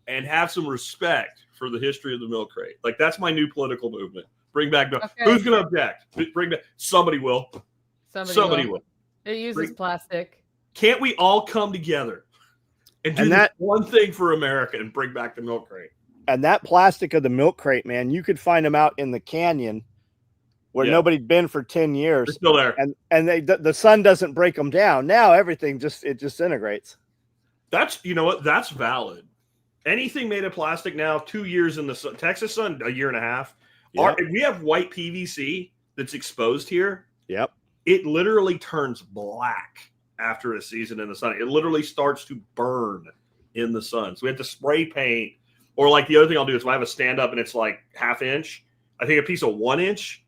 and have some respect for the history of the milk crate. Like, that's my new political movement. Bring back milk. Okay. Who's going to object? Bring back. Somebody will. Somebody will. It uses plastic. Can't we all come together and do that one thing for America and bring back the milk crate? And that plastic of the milk crate, man, you could find them out in the canyon where nobody'd been for 10 years. They're still there. And the sun doesn't break them down. Now everything just disintegrates. That's, you know what? That's valid. Anything made of plastic now, 2 years in the sun, Texas sun, a year and a half. Yep. If we have white PVC that's exposed here, yep, it literally turns black after a season in the sun. It literally starts to burn in the sun. So we have to spray paint, or like the other thing I'll do is when I have a stand up and it's like 1/2 inch, I take a piece of 1 inch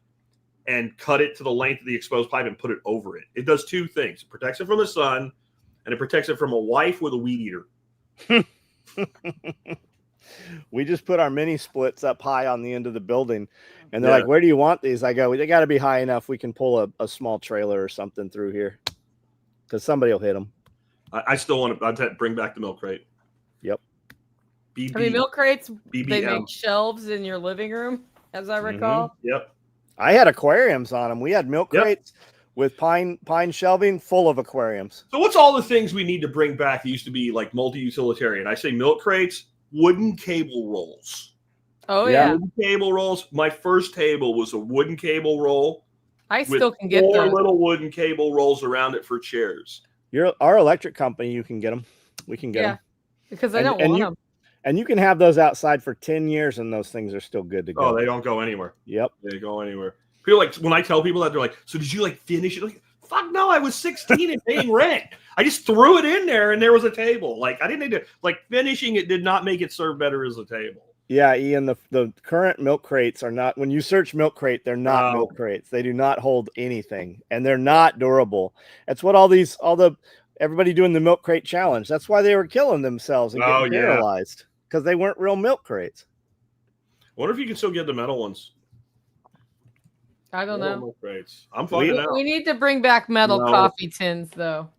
and cut it to the length of the exposed pipe and put it over it. It does two things. It protects it from the sun, and it protects it from a wife with a weed eater. We just put our mini splits up high on the end of the building, and they're like, where do you want these? I go, they got to be high enough we can pull a small trailer or something through here, because somebody will hit them. I still want to bring back the milk crate. Yep. Milk crates, BBM. they make shelves in your living room, as I recall. Mm-hmm. Yep. I had aquariums on them. We had milk crates with pine shelving full of aquariums. So what's all the things we need to bring back that used to be like multi-utilitarian? I say milk crates, wooden cable rolls. Oh, yeah. Wooden cable rolls. My first table was a wooden cable roll. I still can get four those. little wooden cable rolls around it for chairs. Our electric company, you can get them. We can get them. Because I don't want them. And you can have those outside for 10 years, and those things are still good to go. Oh, they don't go anywhere. Yep. They go anywhere. People like, when I tell people that, they're like, so did you like finish it? Like, fuck no, I was 16 and paying rent. I just threw it in there and there was a table. Like, I didn't need to, like, finishing it did not make it serve better as a table. Yeah, Ian, the current milk crates are not, when you search milk crate, they're not milk crates. They do not hold anything, and they're not durable. That's what everybody doing the milk crate challenge. That's why they were killing themselves and getting paralyzed, because they weren't real milk crates. I wonder if you can still get the metal ones. I don't know. Milk crates. I'm finding out. We need to bring back metal coffee tins, though.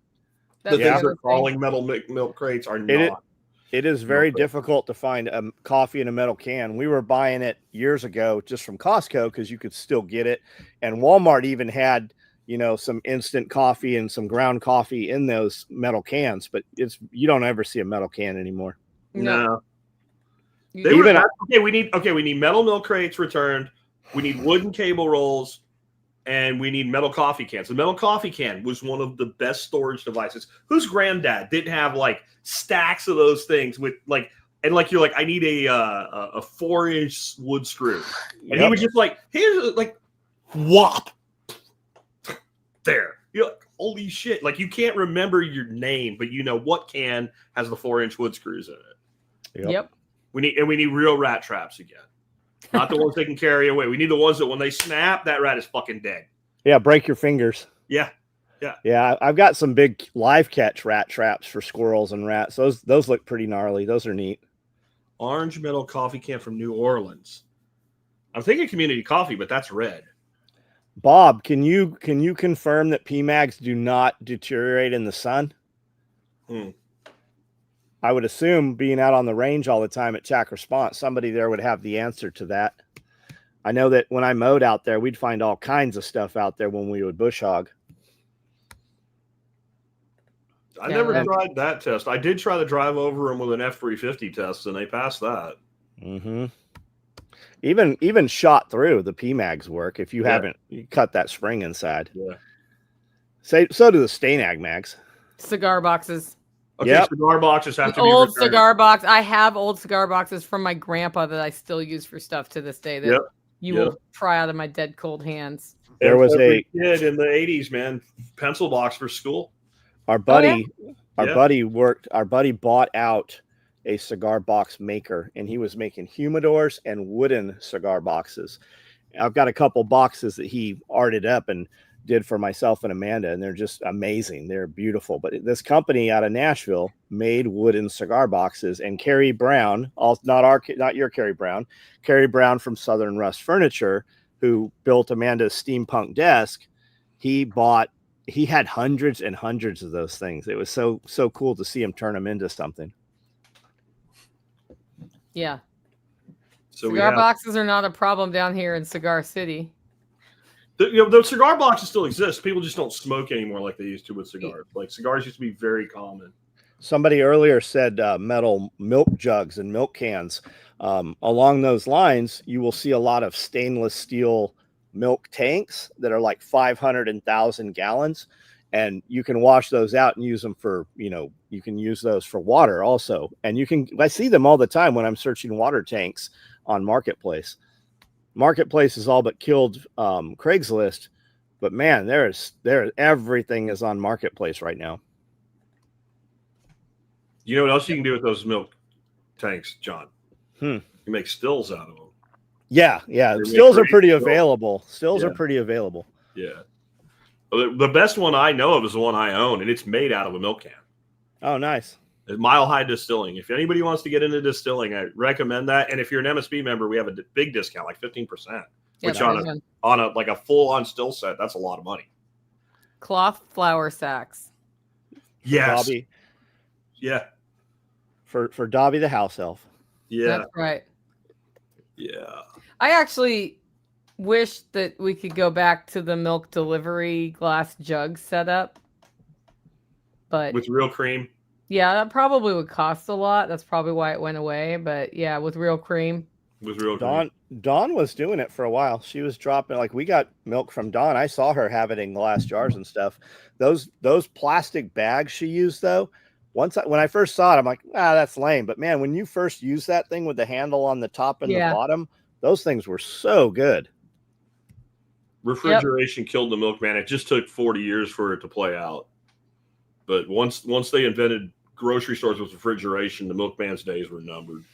The things that are calling metal milk crates are not. It is very difficult to find a coffee in a metal can. We were buying it years ago just from Costco because you could still get it. And Walmart even had, some instant coffee and some ground coffee in those metal cans, but you don't ever see a metal can anymore. No. We need metal milk crates returned. We need wooden cable rolls, and we need metal coffee cans. The metal coffee can was one of the best storage devices. Whose granddad didn't have like stacks of those things with like, and like you're like, I need a 4-inch wood screw, and he would just like, here's like, whop, there. You're like, holy shit! Like, you can't remember your name, but you know what can has the 4-inch wood screws in it. Yep. We need real rat traps again. Not the ones they can carry away. We need the ones that when they snap, that rat is fucking dead. Yeah, break your fingers. Yeah. Yeah, I've got some big live catch rat traps for squirrels and rats. Those look pretty gnarly. Those are neat. Orange metal coffee can from New Orleans. I'm thinking Community Coffee, but that's red. Bob, can you confirm that PMags do not deteriorate in the sun? I would assume, being out on the range all the time at Tack Response, somebody there would have the answer to that. I know that when I mowed out there, we'd find all kinds of stuff out there when we would bush hog. I never tried that test. I did try to drive over them with an F-350 test, and they passed that. Mm-hmm. Even shot through the PMags work if you haven't cut that spring inside. Yeah. So do the Stanag mags. Cigar boxes. Okay, cigar boxes have to be old returned. Cigar box. I have old cigar boxes from my grandpa that I still use for stuff to this day. you will pry out of my dead cold hands. There was every kid in the 80s, man, pencil box for school. Our buddy bought out a cigar box maker, and he was making humidors and wooden cigar boxes. I've got a couple boxes that he arted up and did for myself and Amanda, and they're just amazing. They're beautiful. But this company out of Nashville made wooden cigar boxes, and Carrie Brown, not your Carrie Brown from Southern Rust Furniture, who built Amanda's steampunk desk, he had hundreds and hundreds of those things. It was so cool to see him turn them into something. Yeah. So cigar boxes are not a problem down here in Cigar City. The cigar boxes still exist. People just don't smoke anymore like they used to with cigars. Like cigars used to be very common. Somebody earlier said metal milk jugs and milk cans. Along those lines, you will see a lot of stainless steel milk tanks that are like 500 and 1,000 gallons. And you can wash those out and use them for, you can use those for water also. And I see them all the time when I'm searching water tanks on Marketplace. Marketplace has all but killed Craigslist, but man, everything is on Marketplace right now. You know what else you can do with those milk tanks, John? You make stills out of them. Yeah. Stills are pretty available. Stills are pretty available. Yeah. The best one I know of is the one I own, and it's made out of a milk can. Oh, nice. Mile High Distilling. If anybody wants to get into distilling, I recommend that. And if you're an MSB member, we have a big discount, like 15%. Which on a full-on still set, that's a lot of money. Cloth flour sacks. Yes. Dobby. Yeah. For Dobby the house elf. Yeah. That's right. Yeah. I actually wish that we could go back to the milk delivery glass jug setup. But with real cream. Yeah, that probably would cost a lot. That's probably why it went away. But yeah, with real cream. Dawn was doing it for a while. She was dropping, like, we got milk from Dawn. I saw her have it in glass jars and stuff. Those plastic bags she used, though, when I first saw it, I'm like, that's lame. But man, when you first use that thing with the handle on the top and the bottom, those things were so good. Refrigeration killed the milk, man. It just took 40 years for it to play out. But once they invented grocery stores with refrigeration, the milkman's days were numbered.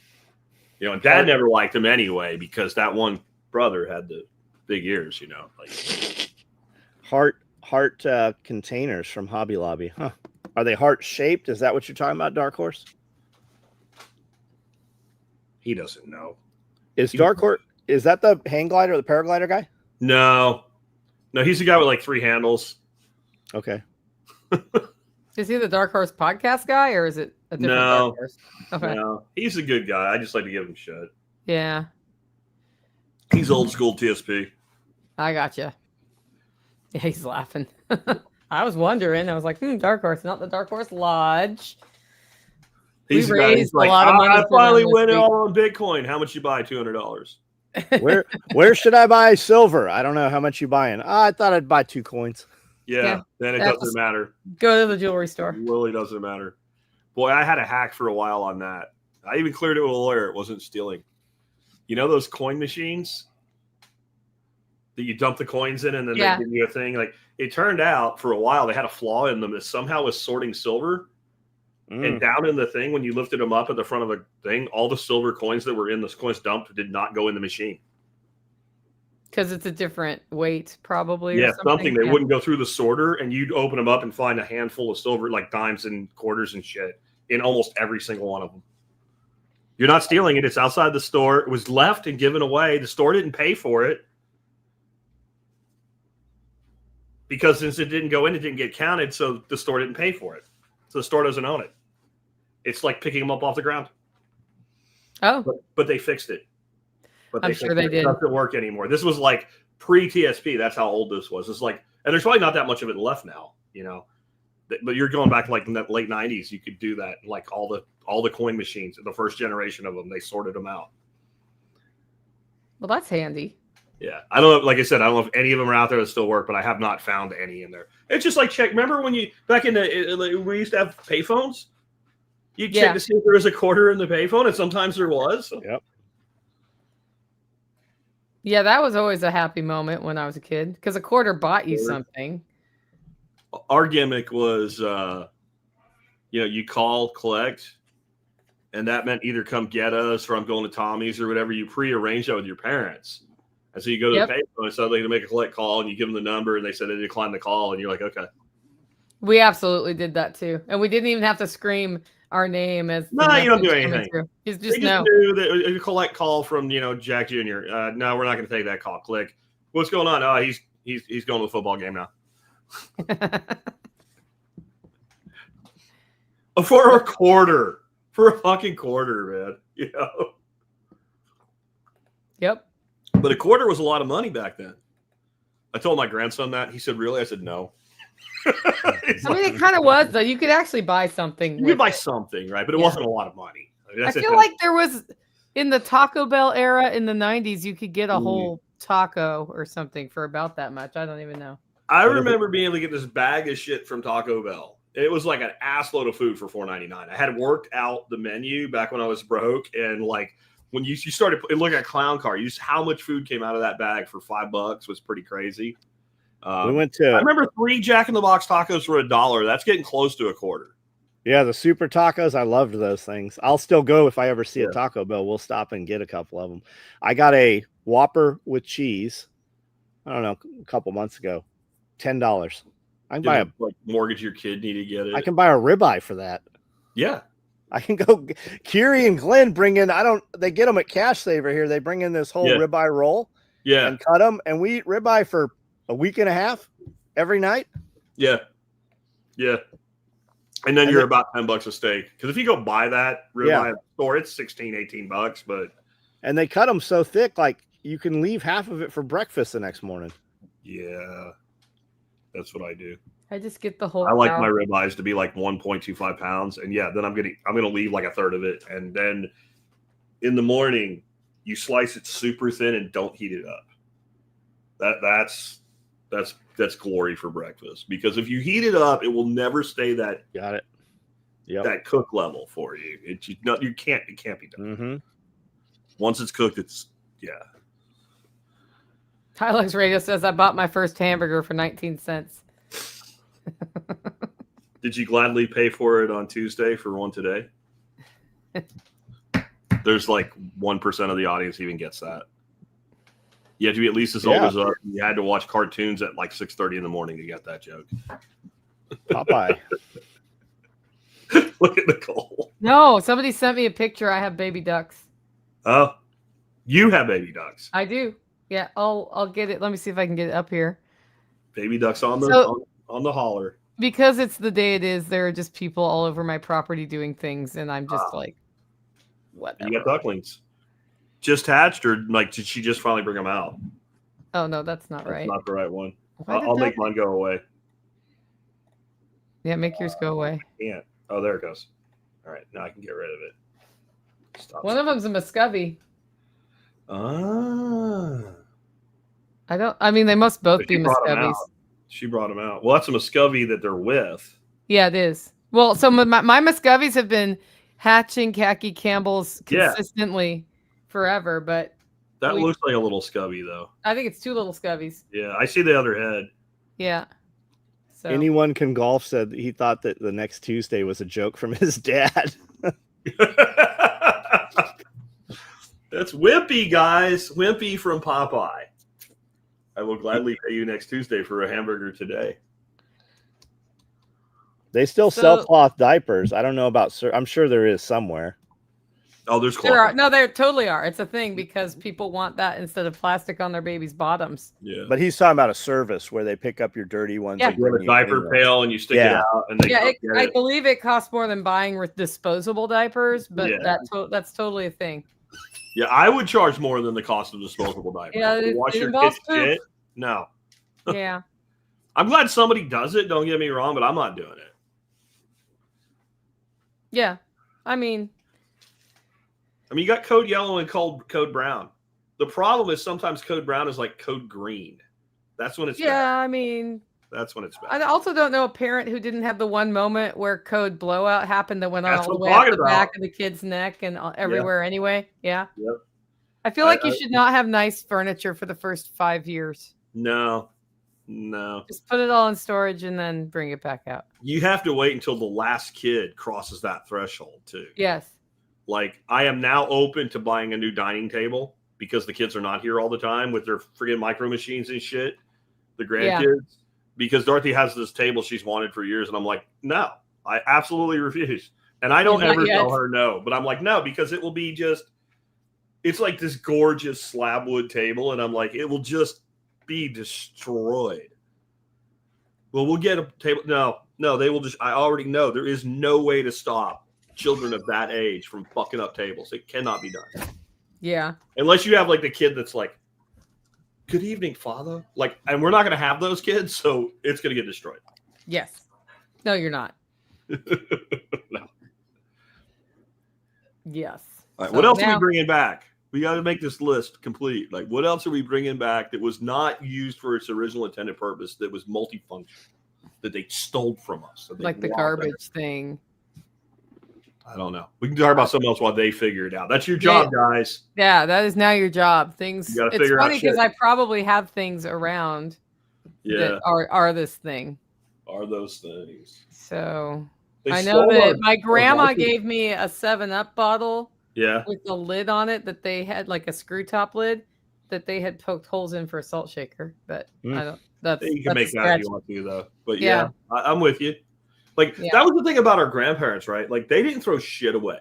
And Dad never liked him anyway because that one brother had the big ears. Like heart containers from Hobby Lobby. Huh? Are they heart shaped? Is that what you're talking about, Dark Horse? He doesn't know. Is that the hang glider or the paraglider guy? No, he's the guy with like 3 handles. Okay. Is he the Dark Horse podcast guy, or is it a different Dark Horse? Okay. No, he's a good guy. I just like to give him shit. Yeah. He's old school TSP. I gotcha. Yeah, he's laughing. I was wondering. I was like, Dark Horse, not the Dark Horse Lodge. He's we raised like, a lot of money. I finally went all on Bitcoin. How much you buy? $200. Where should I buy silver? I don't know. How much you buying? I thought I'd buy 2 coins. Yeah, then it doesn't matter. Go to the jewelry store. It really doesn't matter. Boy, I had a hack for a while on that. I even cleared it with a lawyer. It wasn't stealing. You know those coin machines that you dump the coins in and then they give you a thing? Like, it turned out for a while they had a flaw in them that somehow was sorting silver. And down in the thing, when you lifted them up at the front of the thing, all the silver coins that were in the coins dumped did not go in the machine. Because it's a different weight, probably. Yeah, something. They wouldn't go through the sorter, and you'd open them up and find a handful of silver, like dimes and quarters and shit, in almost every single one of them. You're not stealing it. It's outside the store. It was left and given away. The store didn't pay for it. Because since it didn't go in, it didn't get counted, so the store didn't pay for it. So the store doesn't own it. It's like picking them up off the ground. Oh. But they fixed it. But I'm sure they did. It doesn't work anymore. This was like pre-TSP. That's how old this was. It's like, and there's probably not that much of it left now, But you're going back like in the late 90s. You could do that. Like all the coin machines, the first generation of them, they sorted them out. Well, that's handy. Yeah, I don't know. Like I said, I don't know if any of them are out there that still work, but I have not found any in there. It's just like check. Remember when back in we used to have payphones? You check to see if there was a quarter in the payphone, and sometimes there was. Yep. Yeah, that was always a happy moment when I was a kid because a quarter bought you something. Our gimmick was, you call, collect, and that meant either come get us or I'm going to Tommy's or whatever. You pre-arrange that with your parents. And so you go to the payphone and suddenly to make a collect call and you give them the number and they said they declined the call and you're like, okay. We absolutely did that too. And we didn't even have to scream our name as no, you don't do anything. You just knew that a collect call from, Jack Jr. No, we're not going to take that call. Click. What's going on? Oh, he's going to the football game now. For a quarter. For a fucking quarter, man. Yep. But a quarter was a lot of money back then. I told my grandson that. He said, really? I said, no. I mean, it kind of was, though. You could actually buy something. You could buy something, right? But it wasn't a lot of money. I feel like there was, in the Taco Bell era in the 90s, you could get a whole taco or something for about that much. I don't even know. I remember being able to get this bag of shit from Taco Bell. It was like an ass load of food for $4.99. I had worked out the menu back when I was broke, and like when you started looking at Clown Car, how much food came out of that bag for $5 was pretty crazy. We went to. I remember 3 Jack in the Box tacos for $1. That's getting close to a quarter. Yeah, the super tacos. I loved those things. I'll still go if I ever see a Taco Bell. We'll stop and get a couple of them. I got a Whopper with cheese. I don't know, a couple months ago, $10. I can buy mortgage your kidney to get it. I can buy a ribeye for that. Yeah. I can go. Kiri and Glenn bring in. They get them at Cash Saver here. They bring in this whole ribeye roll. Yeah. And cut them, and we eat ribeye for a week and a half every night. Yeah. Yeah. And then you're about $10 a steak. Because if you go buy that ribeye at the store, it's $16-18. But and they cut them so thick, like you can leave half of it for breakfast the next morning. Yeah. That's what I do. I just get the whole. I like my ribeyes to be like 1.25 pounds, and then I'm gonna leave like a third of it, and then in the morning you slice it super thin and don't heat it up. That's glory for breakfast, because if you heat it up, it will never stay that. Got it. Yeah. That cook level for you. It can't be done. Mm-hmm. Once it's cooked, it's Tylux Radio says I bought my first hamburger for 19 cents. Did you gladly pay for it on Tuesday for one today? There's like 1% of the audience even gets that. You have to be at least as old as us. You had to watch cartoons at like 6:30 in the morning to get that joke. Popeye. Look at Nicole. No, somebody sent me a picture. I have baby ducks. Oh, you have baby ducks. I do. Yeah, I'll get it. Let me see if I can get it up here. Baby ducks on the holler. Because it's the day it is, there are just people all over my property doing things, and I'm just like, whatever. You got ducklings. Just hatched, or like did she just finally bring them out? Oh no, that's not right. That's not the right one. I'll make mine go away. Yeah, make yours go away. I can't. Oh, there it goes. All right, now I can get rid of it. Stop. One of them's a Muscovy. I mean, they must both be Muscovies. She brought them out. Well, that's a Muscovy that they're with. Yeah, it is. Well, so my Muscovies have been hatching khaki Campbells consistently forever, but that looks like a little Scubby, though. I think it's 2 little Scovies. Yeah, I see the other head. Yeah. So. Anyone Can Golf said he thought that the next Tuesday was a joke from his dad. That's Wimpy, guys. Wimpy from Popeye. I will gladly pay you next Tuesday for a hamburger today. They still sell cloth diapers. I don't know about. I'm sure there is somewhere. Oh, there's cloth. There are. No, there totally are. It's a thing because people want that instead of plastic on their baby's bottoms. Yeah. But he's talking about a service where they pick up your dirty ones. Yeah. You have a diaper pail and you stick it out. And they I believe it costs more than buying disposable diapers, but that's totally a thing. Yeah, I would charge more than the cost of disposable diapers. Yeah, wash your kids' shit. No. Yeah. I'm glad somebody does it. Don't get me wrong, but I'm not doing it. Yeah, I mean, you got code yellow and code brown. The problem is sometimes code brown is like code green. That's when it's bad. I mean, that's when it's bad. I also don't know a parent who didn't have the one moment where code blowout happened that went on all the way up the back of the kid's neck and everywhere anyway. Yeah. Yep. I feel like you should not have nice furniture for the first 5 years. No. Just put it all in storage and then bring it back out. You have to wait until the last kid crosses that threshold too. Yes. Like I am now open to buying a new dining table because the kids are not here all the time with their friggin' micro machines and shit. The grandkids, because Dorothy has this table she's wanted for years, and I'm like, no, I absolutely refuse. And I don't ever tell her no, but I'm like, no, because it will be just, it's like this gorgeous slab wood table, and I'm like, it will just be destroyed. Well, we'll get a table. No, they will just, I already know there is no way to stop children of that age from fucking up tables. It cannot be done. Yeah. Unless you have like the kid that's like, good evening, father. Like, and we're not going to have those kids, so it's going to get destroyed. Yes. No, you're not. No. Yes. All right, what else are we bringing back? We got to make this list complete. Like, what else are we bringing back that was not used for its original intended purpose, that was multifunction, that they stole from us? Like the garbage thing. I don't know. We can talk about something else while they figure it out. That's your job, guys. Yeah, that is now your job. Things. It's funny because I probably have things around that are this thing. Are those things. So I know that my grandma gave me a 7-Up bottle. Yeah. With the lid on it that they had, like a screw top lid that they had poked holes in for a salt shaker. But I don't. You can make that if you want to, though. But yeah, I'm with you. Like, that was the thing about our grandparents, right? Like, they didn't throw shit away.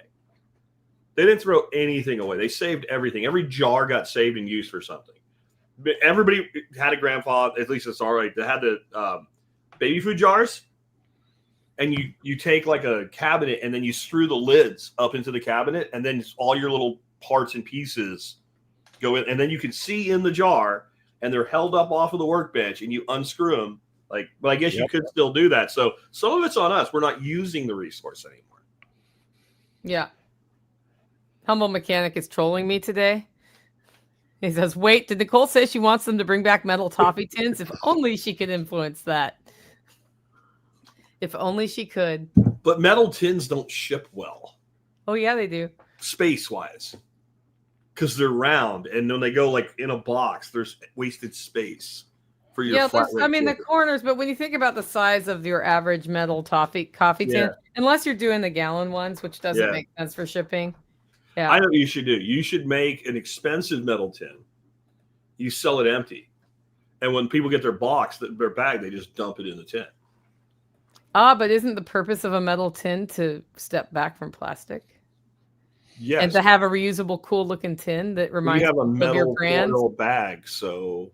They didn't throw anything away. They saved everything. Every jar got saved and used for something. Everybody had a grandpa, at least it's all right, that had the baby food jars. And you take, like, a cabinet, and then you screw the lids up into the cabinet, and then all your little parts and pieces go in. And then you can see in the jar, and they're held up off of the workbench, and you unscrew them. Like, but I guess you could still do that. So some of it's on us. We're not using the resource anymore. Yeah. Humble Mechanic is trolling me today. He says, wait, did Nicole say she wants them to bring back metal toffee tins? If only she could influence that. If only she could. But metal tins don't ship well. Oh, yeah, they do. Space-wise. Because they're round. And when they go, like, in a box, there's wasted space. For your the corners, but when you think about the size of your average metal coffee tin, unless you're doing the gallon ones, which doesn't make sense for shipping. Yeah. I know what you should do. You should make an expensive metal tin. You sell it empty. And when people get their bag, they just dump it in the tin. But isn't the purpose of a metal tin to step back from plastic? Yes. And to have a reusable, cool looking tin that reminds you of your brand. You have a metal bag, so...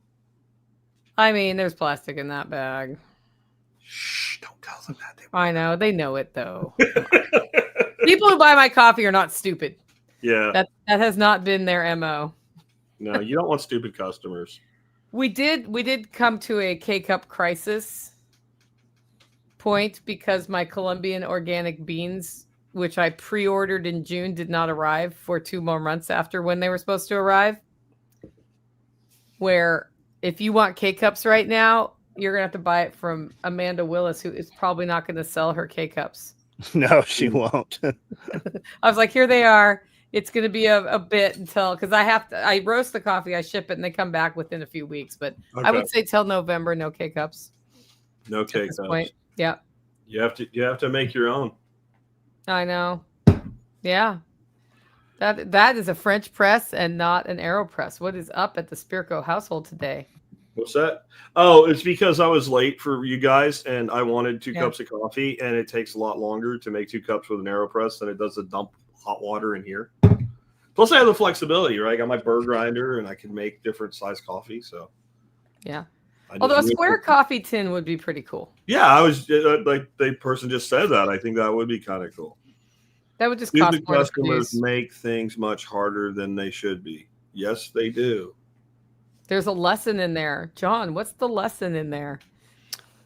I mean, there's plastic in that bag. Shh, don't tell them that. I know. They know it, though. People who buy my coffee are not stupid. Yeah. That has not been their MO. No, you don't want stupid customers. We did come to a K-Cup crisis point because my Colombian organic beans, which I pre-ordered in June, did not arrive for 2 more months after when they were supposed to arrive. Where... if you want K-Cups right now, you're going to have to buy it from Amanda Willis, who is probably not going to sell her K-Cups. No, she won't. I was like, here they are. It's going to be a bit until, because I roast the coffee, I ship it, and they come back within a few weeks. But I would say till November, no K-Cups. No K-Cups. Yeah. You have to make your own. I know. Yeah. That is a French press and not an AeroPress. What is up at the Spiko household today? What's that? Oh, it's because I was late for you guys, and I wanted 2 cups of coffee, and it takes a lot longer to make 2 cups with an AeroPress than it does to dump hot water in here. Plus, I have the flexibility, right? I got my burr grinder, and I can make different size coffee. So, yeah. Although a square coffee tin would be pretty cool. Yeah, I was like the person just said that. I think that would be kind of cool. That would just cost more. Customers make things much harder than they should be. Yes, they do. There's a lesson in there. John, what's the lesson in there?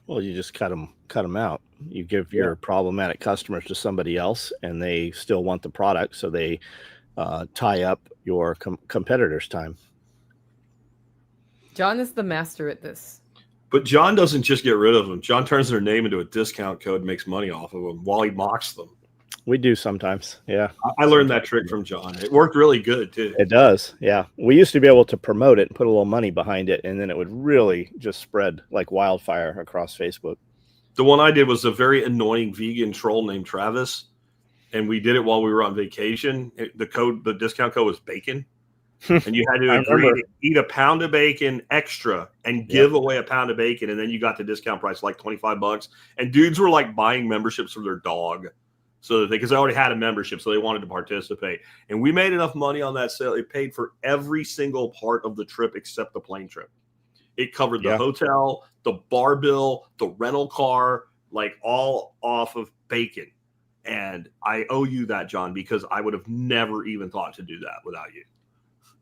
Well, you just cut them out. You give your problematic customers to somebody else, and they still want the product, so they tie up your competitors' time. John is the master at this. But John doesn't just get rid of them. John turns their name into a discount code and makes money off of them while he mocks them. We do sometimes. Yeah. I learned that trick from John. It worked really good too. It does. Yeah. We used to be able to promote it and put a little money behind it, and then it would really just spread like wildfire across Facebook. The one I did was a very annoying vegan troll named Travis, and we did it while we were on vacation. The discount code was bacon, and you had to agree to eat a pound of bacon extra and give away a pound of bacon, and then you got the discount price like $25. And dudes were like buying memberships for their dog, so because they already had a membership, so they wanted to participate. And we made enough money on that sale; it paid for every single part of the trip except the plane trip. It covered the hotel, the bar bill, the rental car, like all off of bacon. And I owe you that, John, because I would have never even thought to do that without you.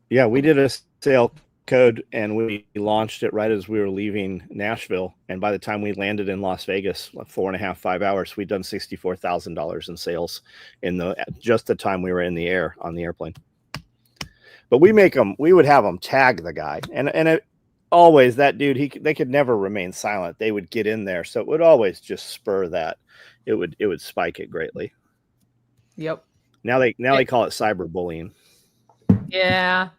Yeah, we did a sale code and we launched it right as we were leaving Nashville. And by the time we landed in Las Vegas, like 4.5, 5 hours, we'd done $64,000 in sales in just the time we were in the air on the airplane. But we would have them tag the guy. And it always, that dude, they could never remain silent. They would get in there. So it would always just spur that. It would spike it greatly. Yep. Now they call it cyberbullying. Yeah.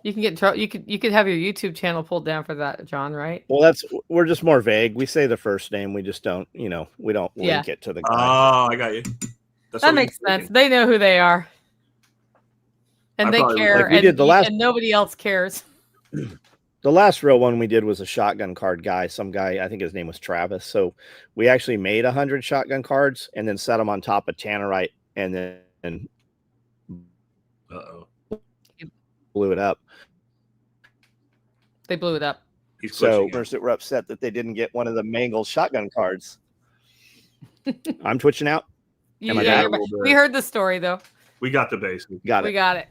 You can get in trouble. You could have your YouTube channel pulled down for that, John, right? Well, we're just more vague. We say the first name. We just don't, we don't link it to the guy. Oh, I got you. That makes sense. They know who they are. And they care. And nobody else cares. The last real one we did was a shotgun card guy. Some guy, I think his name was Travis. So we actually made 100 shotgun cards and then set them on top of tannerite and then blew it up. They blew it up. So first that were upset that they didn't get one of the mangled shotgun cards. I'm twitching out. We heard the story though. We got the base. We got it.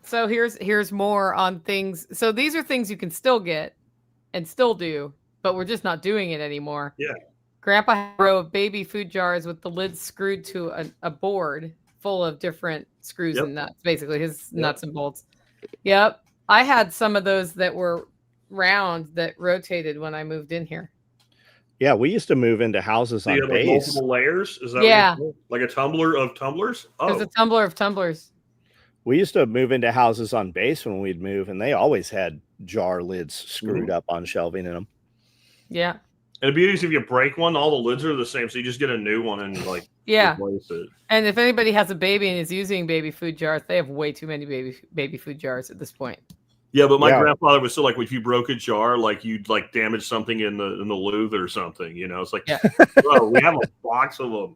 So here's more on things. So these are things you can still get and still do, but we're just not doing it anymore. Yeah. Grandpa had a row of baby food jars with the lids screwed to a board full of different screws and nuts, basically his nuts and bolts. Yep. I had some of those that were round that rotated when I moved in here. Yeah, we used to move into houses on base. Multiple layers? Is that like a tumbler of tumblers? Oh. There's a tumbler of tumblers. We used to move into houses on base when we'd move, and they always had jar lids screwed up on shelving in them. Yeah. And the beauty is if you break one, all the lids are the same, so you just get a new one and replace it. And if anybody has a baby and is using baby food jars, they have way too many baby food jars at this point. Yeah, but my grandfather was still like, if you broke a jar, like you'd like damage something in the lube or something, It's like, bro, we have a box of them.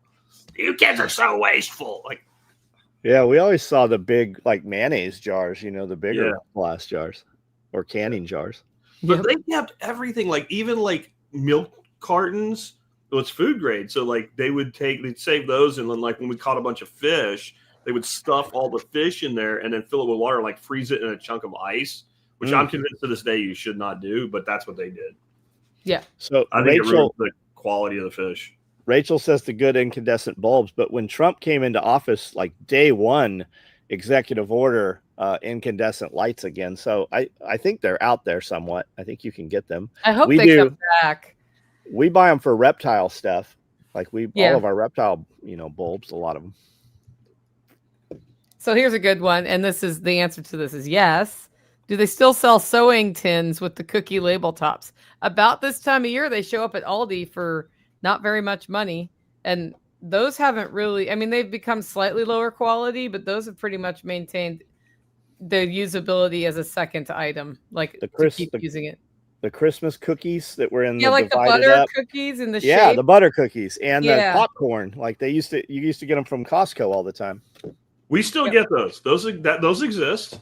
You kids are so wasteful. Like. Yeah, we always saw the big like mayonnaise jars, the bigger glass jars or canning jars. But they kept everything, like even like milk cartons. It was food grade, so like they'd save those, and then like when we caught a bunch of fish, they would stuff all the fish in there and then fill it with water, like freeze it in a chunk of ice, which I'm convinced to this day you should not do, but that's what they did. Yeah. So I think it ruined the quality of the fish. Rachel says the good incandescent bulbs, but when Trump came into office, like day one, executive order, incandescent lights again. So I think they're out there somewhat. I think you can get them. I hope they come back. We buy them for reptile stuff. Like all of our reptile, bulbs, a lot of them. So here's a good one. And the answer to this is yes. Do they still sell sewing tins with the cookie label tops? About this time of year, they show up at Aldi for not very much money. And those haven't really, they've become slightly lower quality, but those have pretty much maintained their usability as a second item, like to keep using it. The Christmas cookies that were in like the butter cookies in the shape. Yeah, the butter cookies and the popcorn. Like you used to get them from Costco all the time. We still get those. Those exist,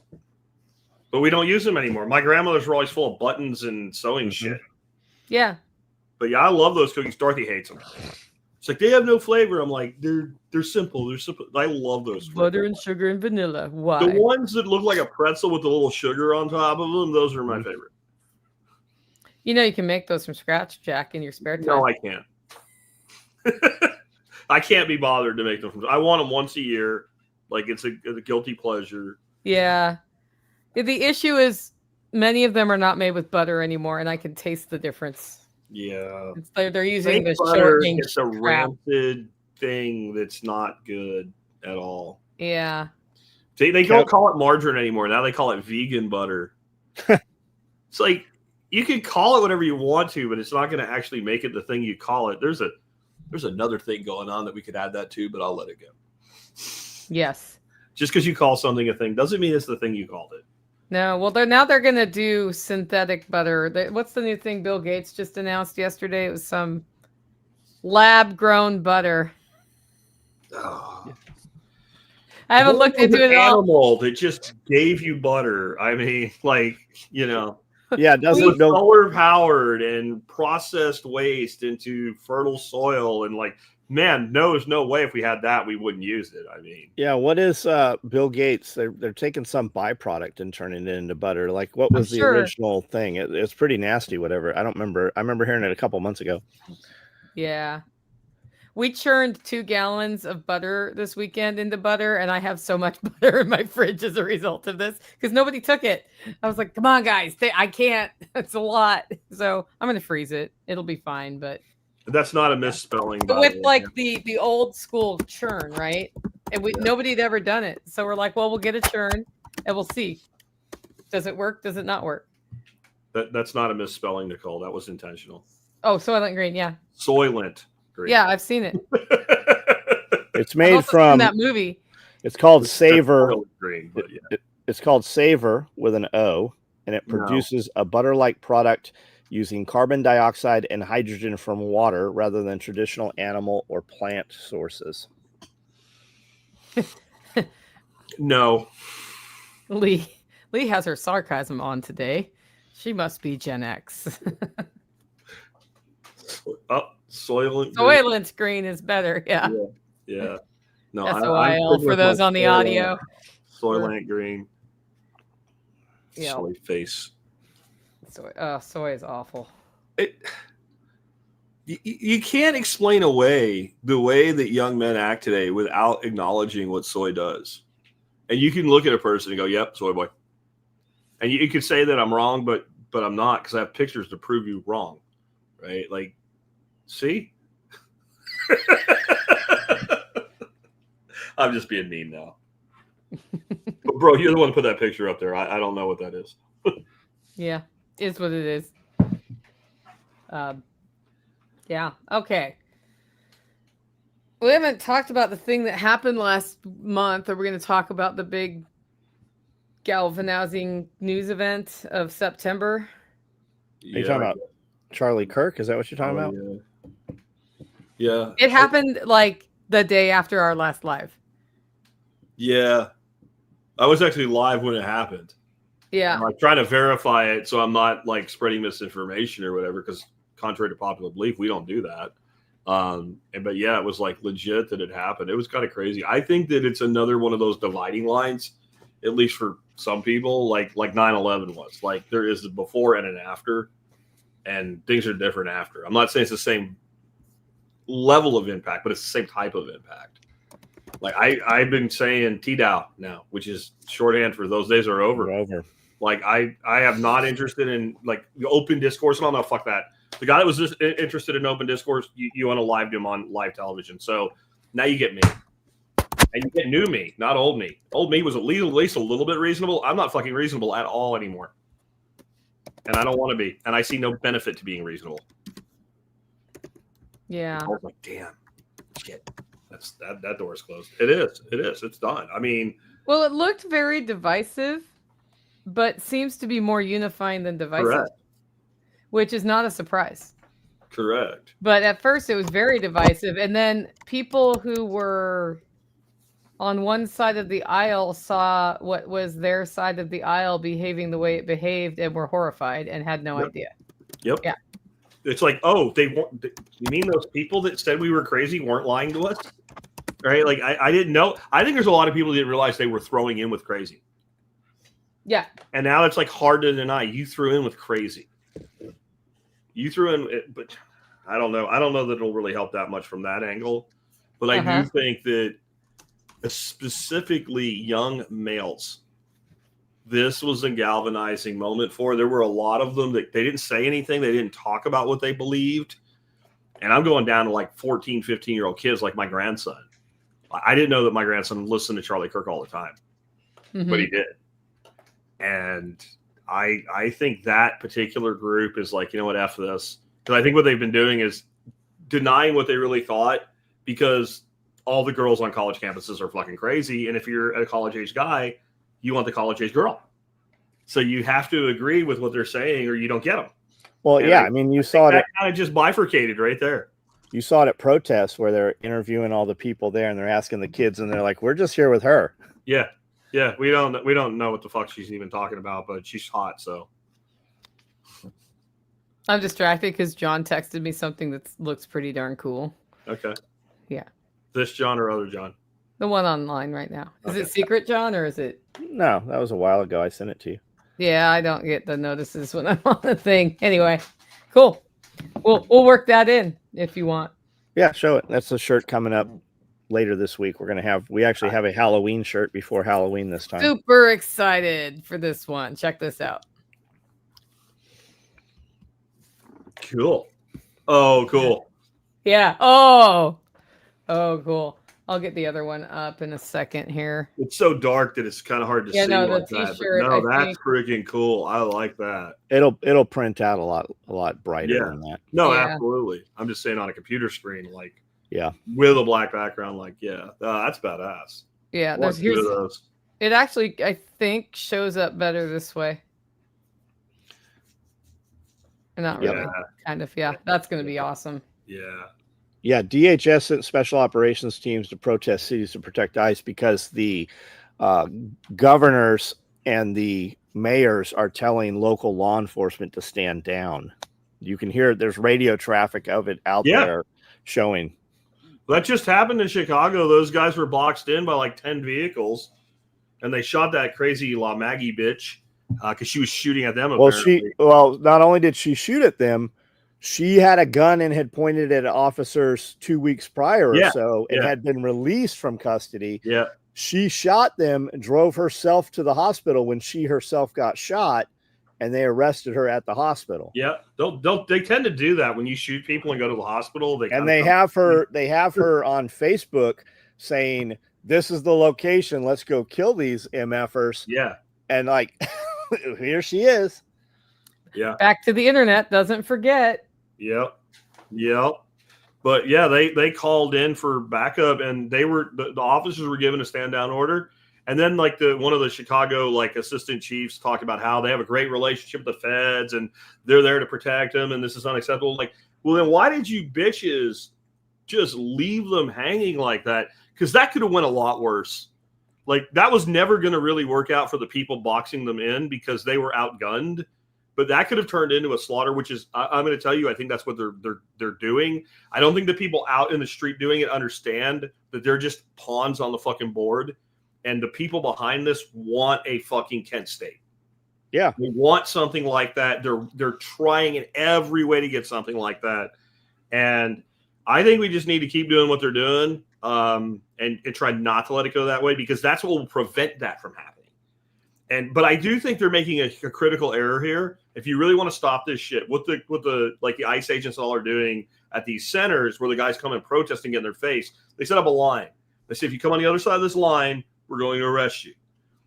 but we don't use them anymore. My grandmother's were always full of buttons and sewing shit. Yeah. But yeah, I love those cookies. Dorothy hates them. It's like they have no flavor. I'm like, they're simple. They're simple. I love those. Butter and sugar and vanilla. Why? The ones that look like a pretzel with a little sugar on top of them, those are my favorite. You can make those from scratch, Jack, in your spare time. No, I can't. I can't be bothered to make them. I want them once a year. Like it's a guilty pleasure. Yeah. The issue is many of them are not made with butter anymore, and I can taste the difference. Yeah, they're using the butter. shortening. It's a rancid thing that's not good at all. Yeah. They don't call it margarine anymore. Now they call it vegan butter. It's like, you can call it whatever you want to, but it's not going to actually make it the thing you call it. There's another thing going on that we could add that to, but I'll let it go. Yes. Just because you call something a thing doesn't mean it's the thing you called it. No, well, they're going to do synthetic butter. What's the new thing Bill Gates just announced yesterday? It was some lab-grown butter. Oh. I haven't looked into it at all. Animal that just gave you butter. I mean, like, you know. Yeah, it doesn't know. Solar powered and processed waste into fertile soil, and like, man, there's no way if we had that we wouldn't use it. I mean, yeah, what is Bill Gates? They're taking some byproduct and turning it into butter. Like, what was the original thing? It's pretty nasty. Whatever. I don't remember. I remember hearing it a couple months ago. Yeah. We churned 2 gallons of butter this weekend into butter, and I have so much butter in my fridge as a result of this because nobody took it. I was like, come on, guys. I can't. It's a lot. So I'm going to freeze it. It'll be fine. But that's not a misspelling. But with like the old school churn, right? And nobody had ever done it. So we're like, well, we'll get a churn and we'll see. Does it work? Does it not work? That's not a misspelling, Nicole. That was intentional. Oh, Soylent Green. Yeah. Soylent Green. Yeah, I've seen it. It's made from that movie. It's called Savor. Green, but yeah. It's called Savor with an O, and it produces a butter-like product using carbon dioxide and hydrogen from water rather than traditional animal or plant sources. No. Lee has her sarcasm on today. She must be Gen X. Soylent Green is better. Yeah. No, SOIL for those on the audio. Soylent Green. Yeah. Soy face. Soy is awful. You can't explain away the way that young men act today without acknowledging what soy does. And you can look at a person and go, yep, soy boy. And you could say that I'm wrong, but I'm not, because I have pictures to prove you wrong. Right? Like, see? I'm just being mean now. But bro, you're the one who put that picture up there. I don't know what that is. Yeah, is what it is. Yeah, okay. We haven't talked about the thing that happened last month. Are we going to talk about the big galvanizing news event of September? Are you talking about Charlie Kirk? Is that what you're talking about? Yeah. It happened like the day after our last live. Yeah. I was actually live when it happened. Yeah. I'm like trying to verify it so I'm not like spreading misinformation or whatever, because contrary to popular belief, we don't do that. But yeah, it was like legit that it happened. It was kind of crazy. I think that it's another one of those dividing lines, at least for some people, like 9/11 was. Like, there is a before and an after, and things are different after. I'm not saying it's the same level of impact, but it's the same type of impact. Like I've been saying TDAO now, which is shorthand for those days are over. Like I am not interested in like open discourse and all. No, fuck that. The guy that was just interested in open discourse, you want to live him on live television. So now you get me. And you get new me, not old me. Old me was at least a little bit reasonable. I'm not fucking reasonable at all anymore. And I don't want to be. And I see no benefit to being reasonable. Yeah. I was like, damn, shit. That door is closed. It is. It's done. I mean. Well, it looked very divisive, but seems to be more unifying than divisive. Correct. Which is not a surprise. Correct. But at first it was very divisive. And then people who were on one side of the aisle saw what was their side of the aisle behaving the way it behaved and were horrified and had no idea. Yep. Yeah. It's like, oh, you mean those people that said we were crazy weren't lying to us? Right? Like, I didn't know. I think there's a lot of people that didn't realize they were throwing in with crazy. Yeah. And now it's like hard to deny. You threw in with crazy. You threw in, but I don't know. I don't know that it'll really help that much from that angle. But I do think that specifically young males, this was a galvanizing moment for. There were a lot of them that they didn't say anything. They didn't talk about what they believed. And I'm going down to like 14, 15-year-old kids like my grandson. I didn't know that my grandson listened to Charlie Kirk all the time, but he did. And I think that particular group is like, you know what, F this. Because I think what they've been doing is denying what they really thought, because all the girls on college campuses are fucking crazy. And if you're a college-age guy, you want the college-age girl. So you have to agree with what they're saying or you don't get them. Well, And yeah, I mean, you saw it. That kind of just bifurcated right there. You saw it at protests where they're interviewing all the people there and they're asking the kids and they're like, we're just here with her. Yeah. Yeah. We don't know what the fuck she's even talking about, but she's hot. So I'm distracted because John texted me something that looks pretty darn cool. okay. Yeah. This John or other John? The one online right now. Is Okay. it secret, John, or is it? No, that was a while ago. I sent it to you. Yeah, I don't get the notices when I'm on the thing. Anyway, cool. We'll work that in if you want. Yeah, show it. That's a shirt coming up later this week. We actually have a Halloween shirt before Halloween this time. Super excited for this one. Check this out. Cool. Oh, cool. Yeah. Oh, cool. I'll get the other one up in a second here. It's so dark that it's kind of hard to see. No, like the that, t-shirt. no, that's freaking cool. I like that. It'll print out a lot brighter than that. No, Yeah. absolutely. I'm just saying on a computer screen, like, yeah, with a black background, like, that's badass. Yeah, I want two of those. It actually, I think, shows up better this way. Not really. Kind of. Yeah, that's going to be awesome. Yeah. Yeah, DHS sent special operations teams to protest cities to protect ICE because the governors and the mayors are telling local law enforcement to stand down. You can hear there's radio traffic of it out there showing. That just happened in Chicago. Those guys were boxed in by like 10 vehicles, and they shot that crazy La Maggie bitch because she was shooting at them. Well, not only did she shoot at them, she had a gun and had pointed at officers 2 weeks prior or so and had been released from custody. Yeah. She shot them, drove herself to the hospital when she herself got shot, and they arrested her at the hospital. Yeah. They tend to do that when you shoot people and go to the hospital. They have her on Facebook saying, "This is the location. Let's go kill these MFers." Yeah. And like, here she is. Yeah. Back to the internet. Doesn't forget. Yep. But yeah, they called in for backup, and they were the officers were given a stand down order. And then like one of the Chicago like assistant chiefs talked about how they have a great relationship with the feds and they're there to protect them, and this is unacceptable. Like, well, then why did you bitches just leave them hanging like that? Because that could have went a lot worse. Like, that was never going to really work out for the people boxing them in because they were outgunned. But that could have turned into a slaughter, which is, I'm going to tell you, I think that's what they're doing. I don't think the people out in the street doing it understand that they're just pawns on the fucking board. And the people behind this want a fucking Kent State. Yeah. They want something like that. They're trying in every way to get something like that. And I think we just need to keep doing what they're doing and try not to let it go that way, because that's what will prevent that from happening. But I do think they're making a critical error here. If you really want to stop this shit, what the ICE agents all are doing at these centers where the guys come and protest and get in their face, they set up a line. They say, if you come on the other side of this line, we're going to arrest you.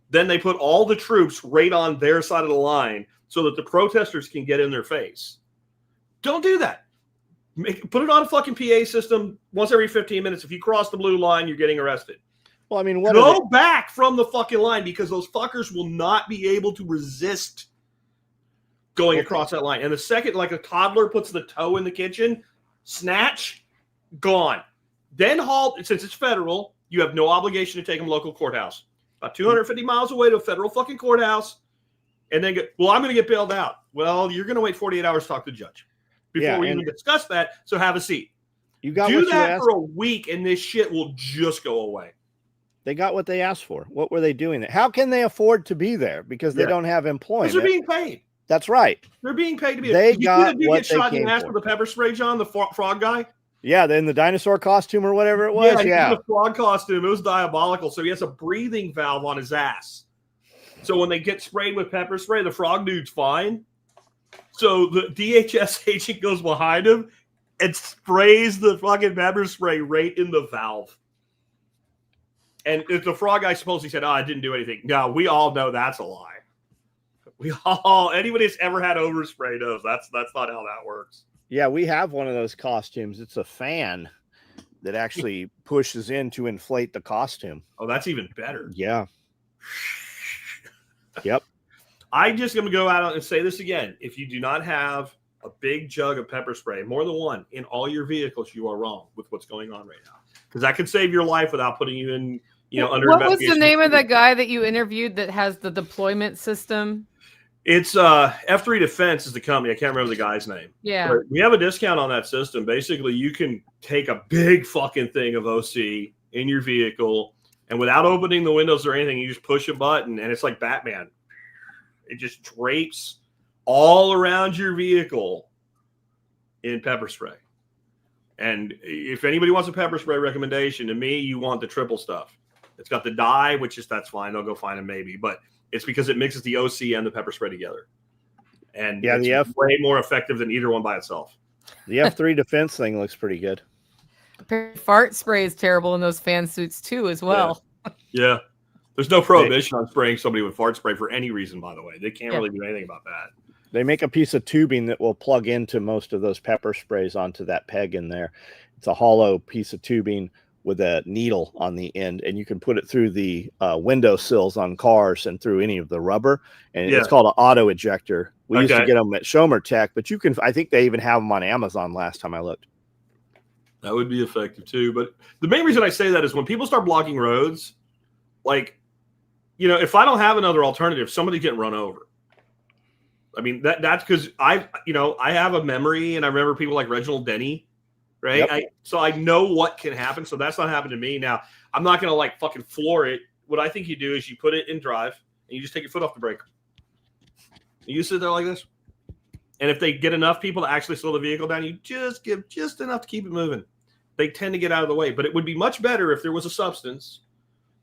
Then they put all the troops right on their side of the line so that the protesters can get in their face. Don't do that. Put it on a fucking PA system once every 15 minutes. If you cross the blue line, you're getting arrested. Well, I mean, go back from the fucking line, because those fuckers will not be able to resist going across that line. And the second, like a toddler puts the toe in the kitchen, snatch, gone. Then halt. Since it's federal, you have no obligation to take them to local courthouse. About 250 miles away to a federal fucking courthouse. And then go, well, I'm going to get bailed out. Well, you're going to wait 48 hours to talk to the judge before we even discuss that. So have a seat. You got do that for a week, and this shit will just go away. They got what they asked for. What were they doing? How can they afford to be there? Because they don't have employment. Because they're being paid. That's right. They're being paid to be there. They got what get shot in the ass with the pepper spray, John, the frog guy? Yeah, in the dinosaur costume or whatever it was. Yeah, the frog costume. It was diabolical. So he has a breathing valve on his ass. So when they get sprayed with pepper spray, the frog dude's fine. So the DHS agent goes behind him and sprays the fucking pepper spray right in the valve. And if the frog guy supposedly said, "Oh, I didn't do anything." No, we all know that's a lie. Anybody that's ever had overspray knows that's not how that works. Yeah, we have one of those costumes. It's a fan that actually pushes in to inflate the costume. Oh, that's even better. Yeah. Yep. I'm just going to go out and say this again. If you do not have a big jug of pepper spray, more than one, in all your vehicles, you are wrong with what's going on right now. Because that could save your life without putting you in, under What was investigation. the name of that guy that you interviewed that has the deployment system? It's F3 Defense is the company. I can't remember the guy's name. Yeah. But we have a discount on that system. Basically, you can take a big fucking thing of OC in your vehicle, and without opening the windows or anything, you just push a button, and it's like Batman. It just drapes all around your vehicle in pepper spray. And if anybody wants a pepper spray recommendation, to me, you want the triple stuff. It's got the dye, that's fine. They'll go find it maybe. But it's because it mixes the OC and the pepper spray together. And yeah, it's way more effective than either one by itself. The F3 Defense thing looks pretty good. Fart spray is terrible in those fan suits too, as well. Yeah. There's no prohibition on spraying somebody with fart spray for any reason, by the way. They can't really do anything about that. They make a piece of tubing that will plug into most of those pepper sprays onto that peg in there. It's a hollow piece of tubing with a needle on the end, and you can put it through the window sills on cars and through any of the rubber. And it's called an auto ejector. We used to get them at Schomer Tech, but I think they even have them on Amazon last time I looked. That would be effective too. But the main reason I say that is when people start blocking roads, if I don't have another alternative, somebody's getting run over. I mean, that's because I have a memory, and I remember people like Reginald Denny, right? Yep. So I know what can happen. So that's not happened to me. Now, I'm not going to fucking floor it. What I think you do is you put it in drive, and you just take your foot off the brake. You sit there like this. And if they get enough people to actually slow the vehicle down, you just give just enough to keep it moving. They tend to get out of the way. But it would be much better if there was a substance.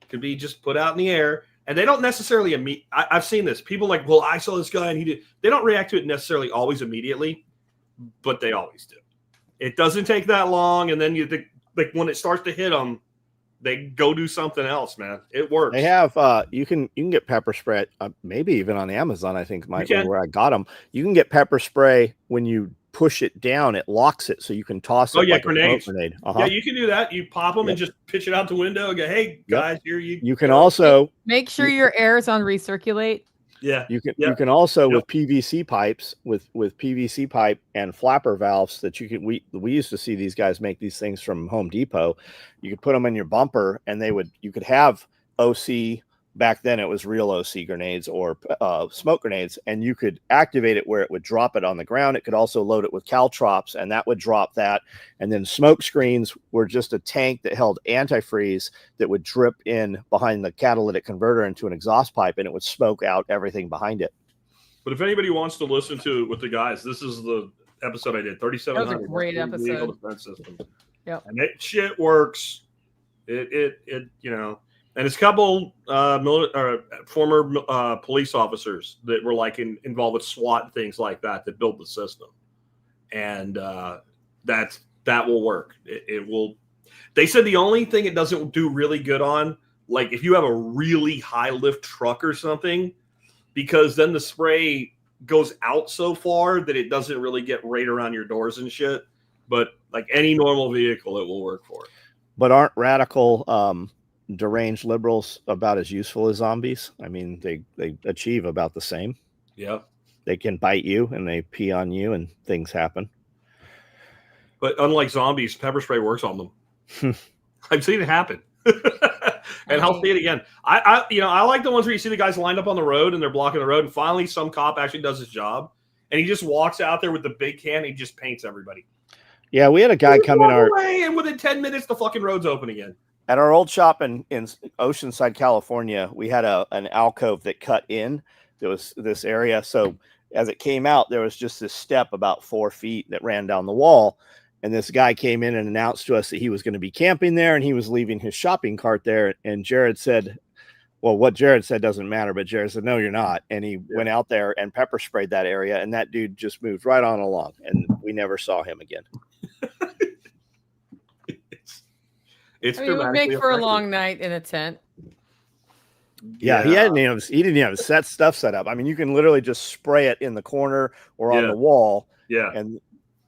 It could be just put out in the air. And they don't necessarily I've seen this. People I saw this guy and he did. They don't react to it necessarily always immediately, but they always do. It doesn't take that long, and then when it starts to hit them, they go do something else, man. It works. They have you can get pepper spray, maybe even on Amazon. I think where I got them. You can get pepper spray when you push it down, it locks it so you can toss it. Oh yeah, like grenades. A grenade. Yeah, you can do that. You pop them and just pitch it out the window and go, "Hey guys, here you." You can also make sure your air is on recirculate. Yeah, you can also with PVC pipes with PVC pipe and flapper valves that you can. We used to see these guys make these things from Home Depot. You could put them in your bumper, and you could have OC. Back then, it was real OC grenades or smoke grenades, and you could activate it where it would drop it on the ground. It could also load it with caltrops, and that would drop that. And then smoke screens were just a tank that held antifreeze that would drip in behind the catalytic converter into an exhaust pipe, and it would smoke out everything behind it. But if anybody wants to listen to it with the guys, this is the episode I did, 3700. That was a great episode. Yep. And it shit works. It and it's a couple former police officers that were involved with SWAT and things like that built the system, and that will work. It will. They said the only thing it doesn't do really good on, if you have a really high lift truck or something, because then the spray goes out so far that it doesn't really get right around your doors and shit. But any normal vehicle, it will work for. But aren't radical deranged liberals about as useful as zombies? I mean, they achieve about the same. Yeah, they can bite you and they pee on you and things happen. But unlike zombies, pepper spray works on them. I've seen it happen. And I'll see it again. I like the ones where you see the guys lined up on the road and they're blocking the road, and finally some cop actually does his job and he just walks out there with the big can and he just paints everybody. Yeah, we had a guy come in and within 10 minutes the fucking road's open again. At our old shop in Oceanside, California, we had an alcove that cut in. There was this area. So as it came out, there was just this step about 4 feet that ran down the wall. And this guy came in and announced to us that he was going to be camping there and he was leaving his shopping cart there. And Jared said, well, what Jared said doesn't matter, but Jared said, no, you're not. And he went out there and pepper sprayed that area. And that dude just moved right on along and we never saw him again. It's I mean, it would dramatically make for a effective. long night in a tent. Yeah, he didn't even have set stuff set up. I mean, you can literally just spray it in the corner or on the wall, and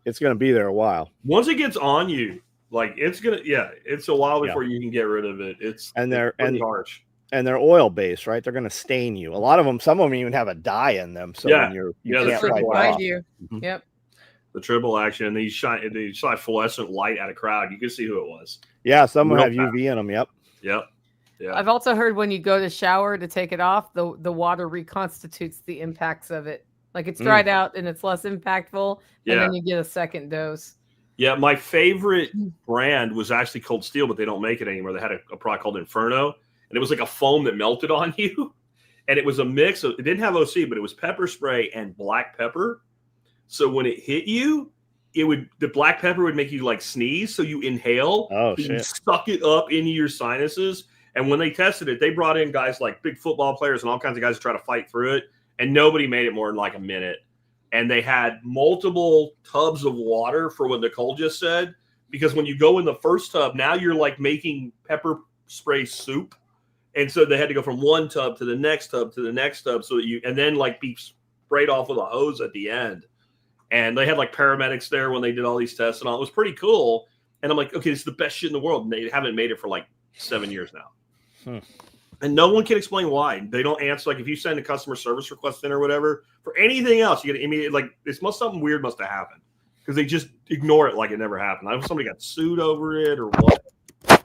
it's going to be there a while. Once it gets on you, like it's a while before you can get rid of it. It's pretty harsh. And they're oil based, right? They're going to stain you. A lot of them, some of them even have a dye in them. So when you can't wipe off. Mm-hmm. Yep. The triple action, and they shine fluorescent light at a crowd. You can see who it was. Yeah, some have UV in them. Yep. Yep. Yeah. I've also heard when you go to shower to take it off, the water reconstitutes the impacts of it. Like it's dried out and it's less impactful, and then you get a second dose. Yeah, my favorite brand was actually Cold Steel, but they don't make it anymore. They had a product called Inferno, and it was like a foam that melted on you, and it was a mix of, it didn't have OC, but it was pepper spray and black pepper. So when it hit you, the black pepper would make you like sneeze, so you inhale, you suck it up into your sinuses. And when they tested it, they brought in guys like big football players and all kinds of guys to try to fight through it. And nobody made it more than like a minute. And they had multiple tubs of water for what Nicole just said. Because when you go in the first tub, now you're like making pepper spray soup. And so they had to go from one tub to the next tub to the next tub. And then like be sprayed off with a hose at the end. And they had like paramedics there when they did all these tests and all. It was pretty cool. And I'm like, okay, it's the best shit in the world. And they haven't made it for like 7 years now. And no one can explain why. They don't answer. Like if you send a customer service request in or whatever for anything else, you get immediate like something weird must have happened because they just ignore it like it never happened. I don't know if somebody got sued over it or what,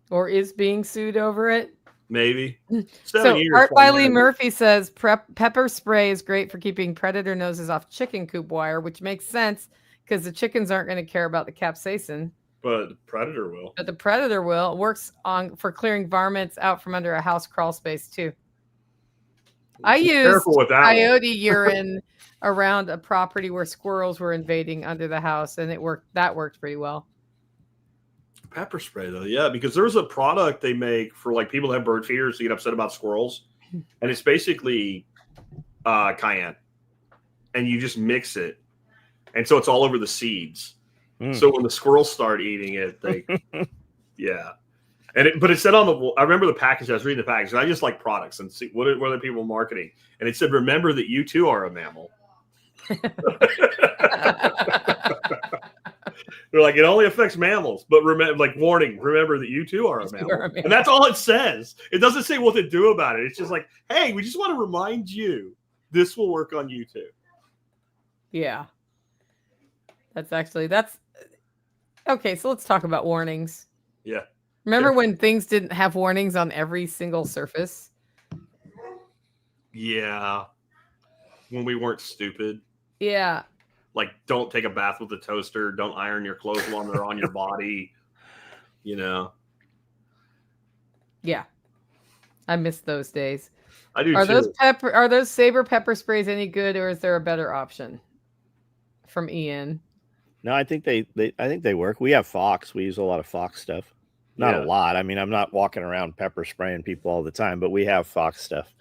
or is being sued over it. Maybe. 7 years. Art by Lee Murphy says pepper spray is great for keeping predator noses off chicken coop wire, which makes sense because the chickens aren't going to care about the capsaicin. But the predator will. But the predator will. It works for clearing varmints out from under a house crawl space too. I used coyote urine around a property where squirrels were invading under the house, and it worked. That worked pretty well. Pepper spray though, yeah, because there's a product they make for like people that have bird feeders who get upset about squirrels, and it's basically cayenne, and you just mix it, and so it's all over the seeds. So when the squirrels start eating it, they, but it said on the. I remember the package. I was reading the package. And I just like products and see what are people marketing, and it said, "Remember that you too are a mammal." They're like, it only affects mammals, but remember, like, warning, remember that you too are a mammal. And that's all it says. It doesn't say what to do about it. It's just like, hey, we just want to remind you this will work on you too. Yeah. That's okay. So let's talk about warnings. Yeah. Remember when things didn't have warnings on every single surface? Yeah. When we weren't stupid. Yeah. Like, don't take a bath with a toaster. Don't iron your clothes while they're on your body. You know. Yeah. I miss those days. I do too. Are those Sabre pepper sprays any good, or is there a better option? From Ian. No, I think they work. We have Fox. We use a lot of Fox stuff. Not a lot. I mean, I'm not walking around pepper spraying people all the time, but we have Fox stuff.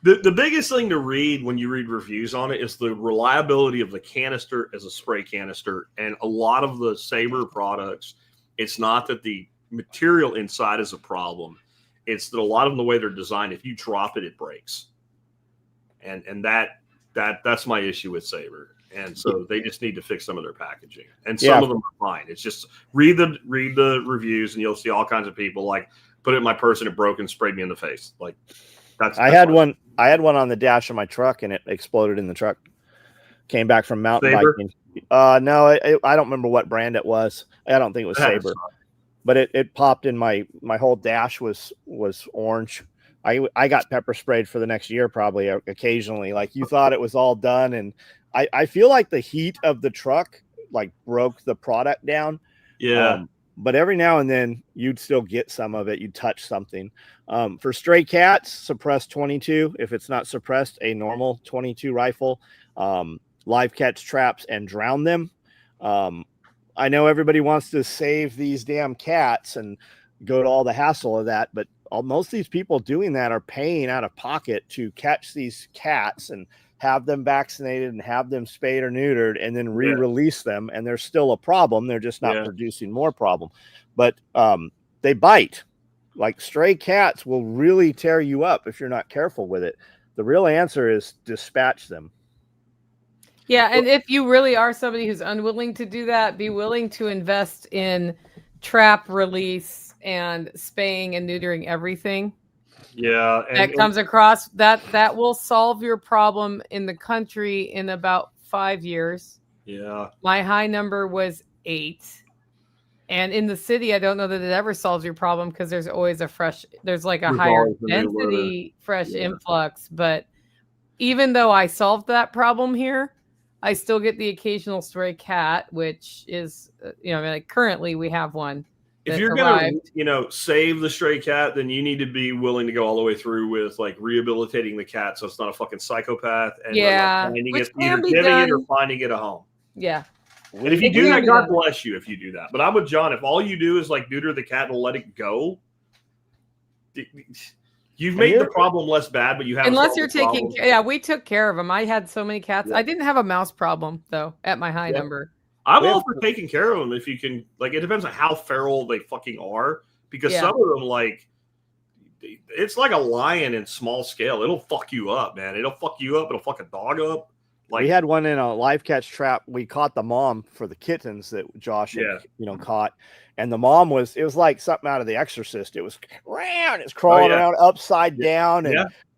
The biggest thing to read when you read reviews on it is the reliability of the canister as a spray canister. And a lot of the Sabre products, it's not that the material inside is a problem. It's that a lot of them, the way they're designed, if you drop it, it breaks. And that's my issue with Sabre. And so they just need to fix some of their packaging. And some of them are fine. It's just read the reviews and you'll see all kinds of people like put it in my purse and it broke and sprayed me in the face. Like that's I had one on the dash of my truck and it exploded in the truck. Came back from mountain biking. No, I don't remember what brand it was. I don't think it was Sabre. But it popped in my whole dash was orange. I got pepper sprayed for the next year, probably occasionally. Like you thought it was all done. And I feel like the heat of the truck like broke the product down. Yeah. But every now and then you'd still get some of it. You'd touch something. For stray cats, suppressed 22. If it's not suppressed, a normal 22 rifle. Live catch traps and drown them. I know everybody wants to save these damn cats and go to all the hassle of that, but most of these people doing that are paying out of pocket to catch these cats and have them vaccinated and have them spayed or neutered and then re-release them. And there's still a problem. They're just not producing more problem. But they bite. Like stray cats will really tear you up if you're not careful with it. The real answer is dispatch them. Yeah, and if you really are somebody who's unwilling to do that, be willing to invest in trap release and spaying and neutering everything. Yeah, that comes across that will solve your problem in the country in about 5 years. Yeah, my high number was 8, and in the city, I don't know that it ever solves your problem because there's always a higher density, fresh influx. But even though I solved that problem here, I still get the occasional stray cat, which is, like currently we have one. If you're going to, save the stray cat, then you need to be willing to go all the way through with like rehabilitating the cat so it's not a fucking psychopath and finding it, either giving it or finding it a home. Yeah. And if you do that, God bless you if you do that. But I'm with John. If all you do is like neuter the cat and let it go, you've made the problem less bad, but you haven't. Unless you're taking care. Yeah, we took care of them. I had so many cats. I didn't have a mouse problem though at my high number. I'm all for taking care of them if you can. Like, it depends on how feral they fucking are, because some of them, like, it's like a lion in small scale. It'll fuck you up, man. It'll fuck you up. It'll fuck a dog up. Like, we had one in a live catch trap. We caught the mom for the kittens that Josh had, caught, and the mom it was like something out of The Exorcist. It was around, it's crawling around upside down,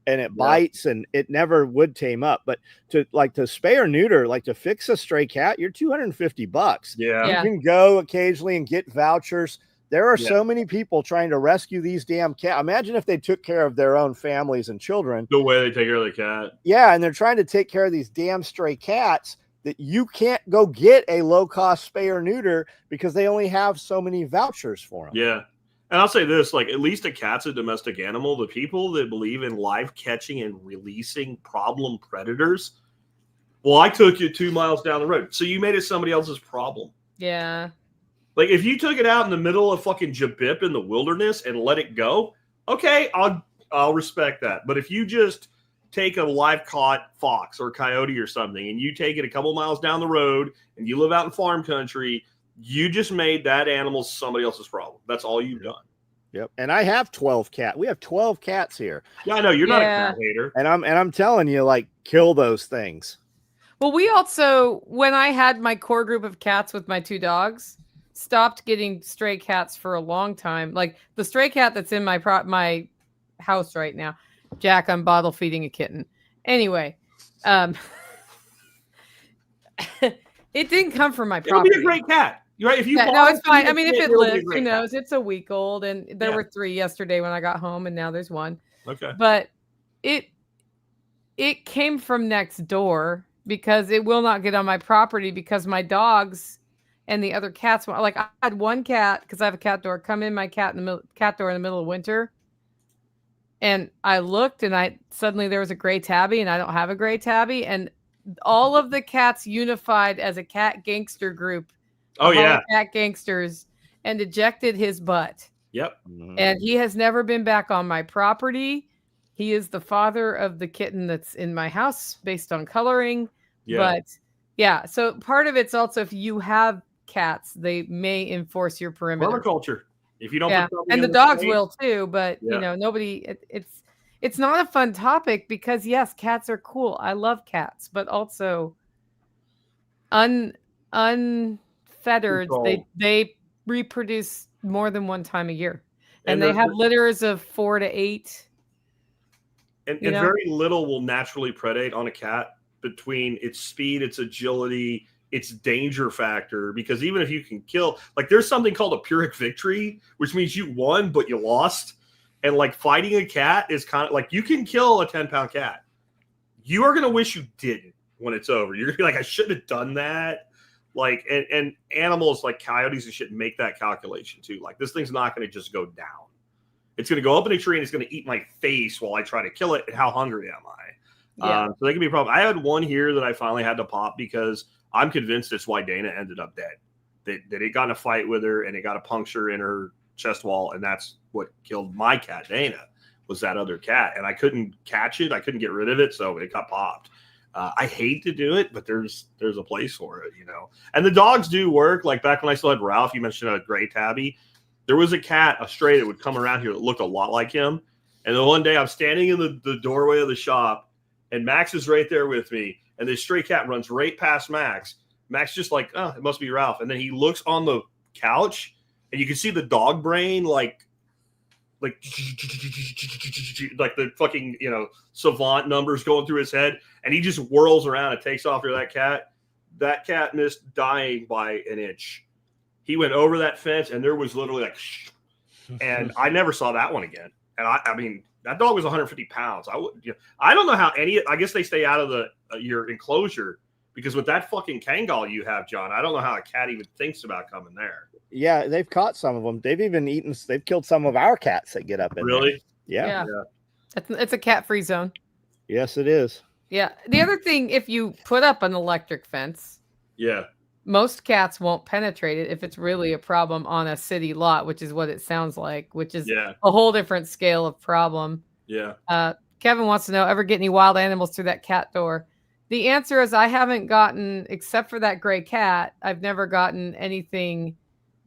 and it bites, and it never would tame up. But to spay or neuter, like to fix a stray cat, you're $250. Yeah. You can go occasionally and get vouchers. There are so many people trying to rescue these damn cats. Imagine if they took care of their own families and children. The way they take care of the cat. Yeah, and they're trying to take care of these damn stray cats that you can't go get a low-cost spay or neuter because they only have so many vouchers for them. Yeah. And I'll say this, like, at least a cat's a domestic animal. The people that believe in live catching and releasing problem predators, well, I took you 2 miles down the road. So you made it somebody else's problem. Yeah. Like, if you took it out in the middle of fucking Jabip in the wilderness and let it go, okay, I'll respect that. But if you just take a live caught fox or coyote or something and you take it a couple miles down the road and you live out in farm country, you just made that animal somebody else's problem. That's all you've done. Yep. And I have 12 cats. We have 12 cats here. Yeah, I know you're not a cat hater. And I'm telling you, like, kill those things. Well, we also, when I had my core group of cats with my 2 dogs, stopped getting stray cats for a long time. Like the stray cat that's in my house right now, Jack, I'm bottle feeding a kitten. Anyway, it didn't come from my property. It'll be a great cat. You're right. If you no, it's fine. I mean, if it lives, who knows? It's a week old, and there were 3 yesterday when I got home, and now there's 1. Okay. But it came from next door because it will not get on my property because my dogs and the other cats, like I had one cat because I have a cat door, come in my cat door in the middle of winter. And I looked and suddenly there was a gray tabby and I don't have a gray tabby. And all of the cats unified as a cat gangster group. Oh yeah. Cat gangsters, and ejected his butt. Yep. And he has never been back on my property. He is the father of the kitten that's in my house based on coloring. Yeah. But yeah, so part of it's also if you have cats, they may enforce your perimeter. Permaculture. If you don't, and the dogs will too. But you know, nobody. It's not a fun topic because yes, cats are cool. I love cats, but also unfettered. They reproduce more than one time a year, and they have litters of 4 to 8. And very little will naturally predate on a cat between its speed, its agility, its danger factor. Because even if you can kill, like there's something called a Pyrrhic victory, which means you won, but you lost. And like fighting a cat is kind of like you can kill a 10-pound cat. You are going to wish you didn't when it's over. You're going to be like, I shouldn't have done that. Like, and animals like coyotes and shit make that calculation too. Like this thing's not going to just go down. It's going to go up in a tree and it's going to eat my face while I try to kill it. And how hungry am I? Yeah. So that can be a problem. I had one here that I finally had to pop because I'm convinced it's why Dana ended up dead. That it got in a fight with her and it got a puncture in her chest wall. And that's what killed my cat, Dana, was that other cat. And I couldn't catch it. I couldn't get rid of it. So it got popped. I hate to do it, but there's a place for it, And the dogs do work. Like back when I still had Ralph, you mentioned a gray tabby. There was a cat, a stray, that would come around here that looked a lot like him. And then one day I'm standing in the doorway of the shop, and Max is right there with me. And this stray cat runs right past Max. Max just like, oh, it must be Ralph. And then he looks on the couch, and you can see the dog brain like the fucking savant numbers going through his head, and he just whirls around and takes off after that cat. That cat missed dying by an inch. He went over that fence, and there was literally like, and I never saw that one again. And I mean, that dog was 150 pounds. I don't know how I guess they stay out of your enclosure, because with that fucking Kangal you have, John, I don't know how a cat even thinks about coming there. Yeah, they've caught some of them. They've killed some of our cats that get up in really? There. Yeah. It's a cat-free zone. Yes, it is. Yeah. The other thing, if you put up an electric fence, most cats won't penetrate it if it's really a problem on a city lot, which is what it sounds like, which is a whole different scale of problem. Yeah. Kevin wants to know, ever get any wild animals through that cat door? The answer is I haven't gotten, except for that gray cat, I've never gotten anything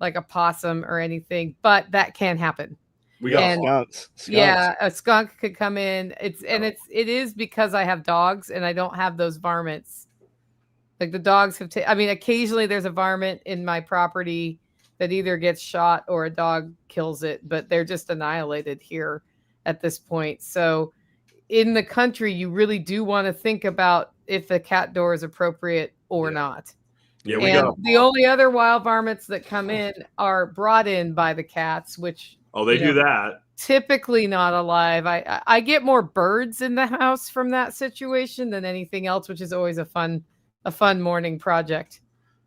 like a possum or anything, but that can happen. We got skunks. Yeah, a skunk could come in. It is because I have dogs and I don't have those varmints. Like the dogs have occasionally there's a varmint in my property that either gets shot or a dog kills it, but they're just annihilated here at this point. So in the country, you really do want to think about if the cat door is appropriate or not. Yeah, the only other wild varmints that come in are brought in by the cats, which they do that. Typically not alive. I get more birds in the house from that situation than anything else, which is always a fun morning project.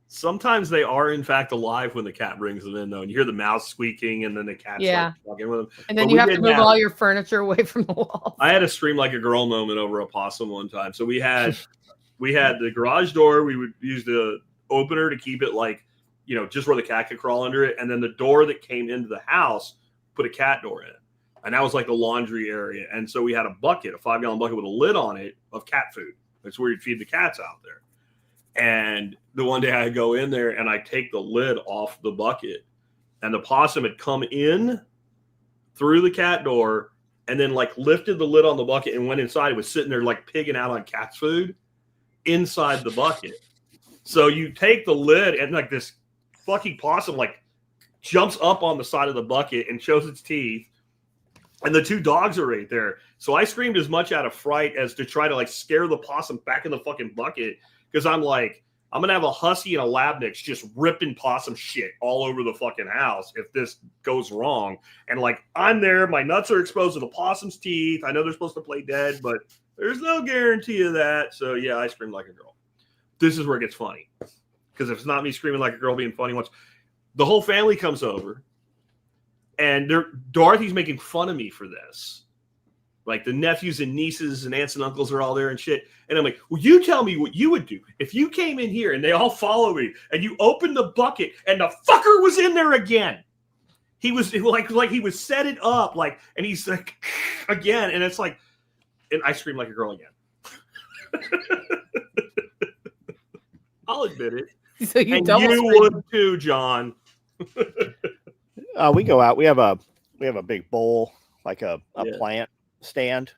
Sometimes they are in fact alive when the cat brings them in, though, and you hear the mouse squeaking, and then the cat's like walking with them. And then you have to move all your furniture away from the wall. I had a scream like a girl moment over a possum one time. So we had the garage door. We would use the opener to keep it like, just where the cat could crawl under it, and then the door that came into the house put a cat door in, and that was like the laundry area. And so we had a bucket, a 5-gallon bucket with a lid on it of cat food. That's where you'd feed the cats out there. And the one day I go in there and I take the lid off the bucket, and the possum had come in through the cat door and then like lifted the lid on the bucket and went inside. It was sitting there like pigging out on cat's food inside the bucket. So you take the lid, and like this fucking possum like jumps up on the side of the bucket and shows its teeth, and the two dogs are right there. So I screamed as much out of fright as to try to like scare the possum back in the fucking bucket, because I'm like, I'm going to have a husky and a lab mix just ripping possum shit all over the fucking house if this goes wrong. And like, I'm there, my nuts are exposed to the possum's teeth. I know they're supposed to play dead, but there's no guarantee of that. So yeah, I screamed like a girl. This is where it gets funny, because if it's not me screaming like a girl being funny once, the whole family comes over, and Dorothy's making fun of me for this. Like the nephews and nieces and aunts and uncles are all there and shit. And I'm like, well, you tell me what you would do if you came in here and they all follow me and you opened the bucket and the fucker was in there again. He was like he was set it up like, and he's like again. And it's like, and I scream like a girl again. I'll admit it. So you would too, John. We go out. We have a big bowl, like a plant stand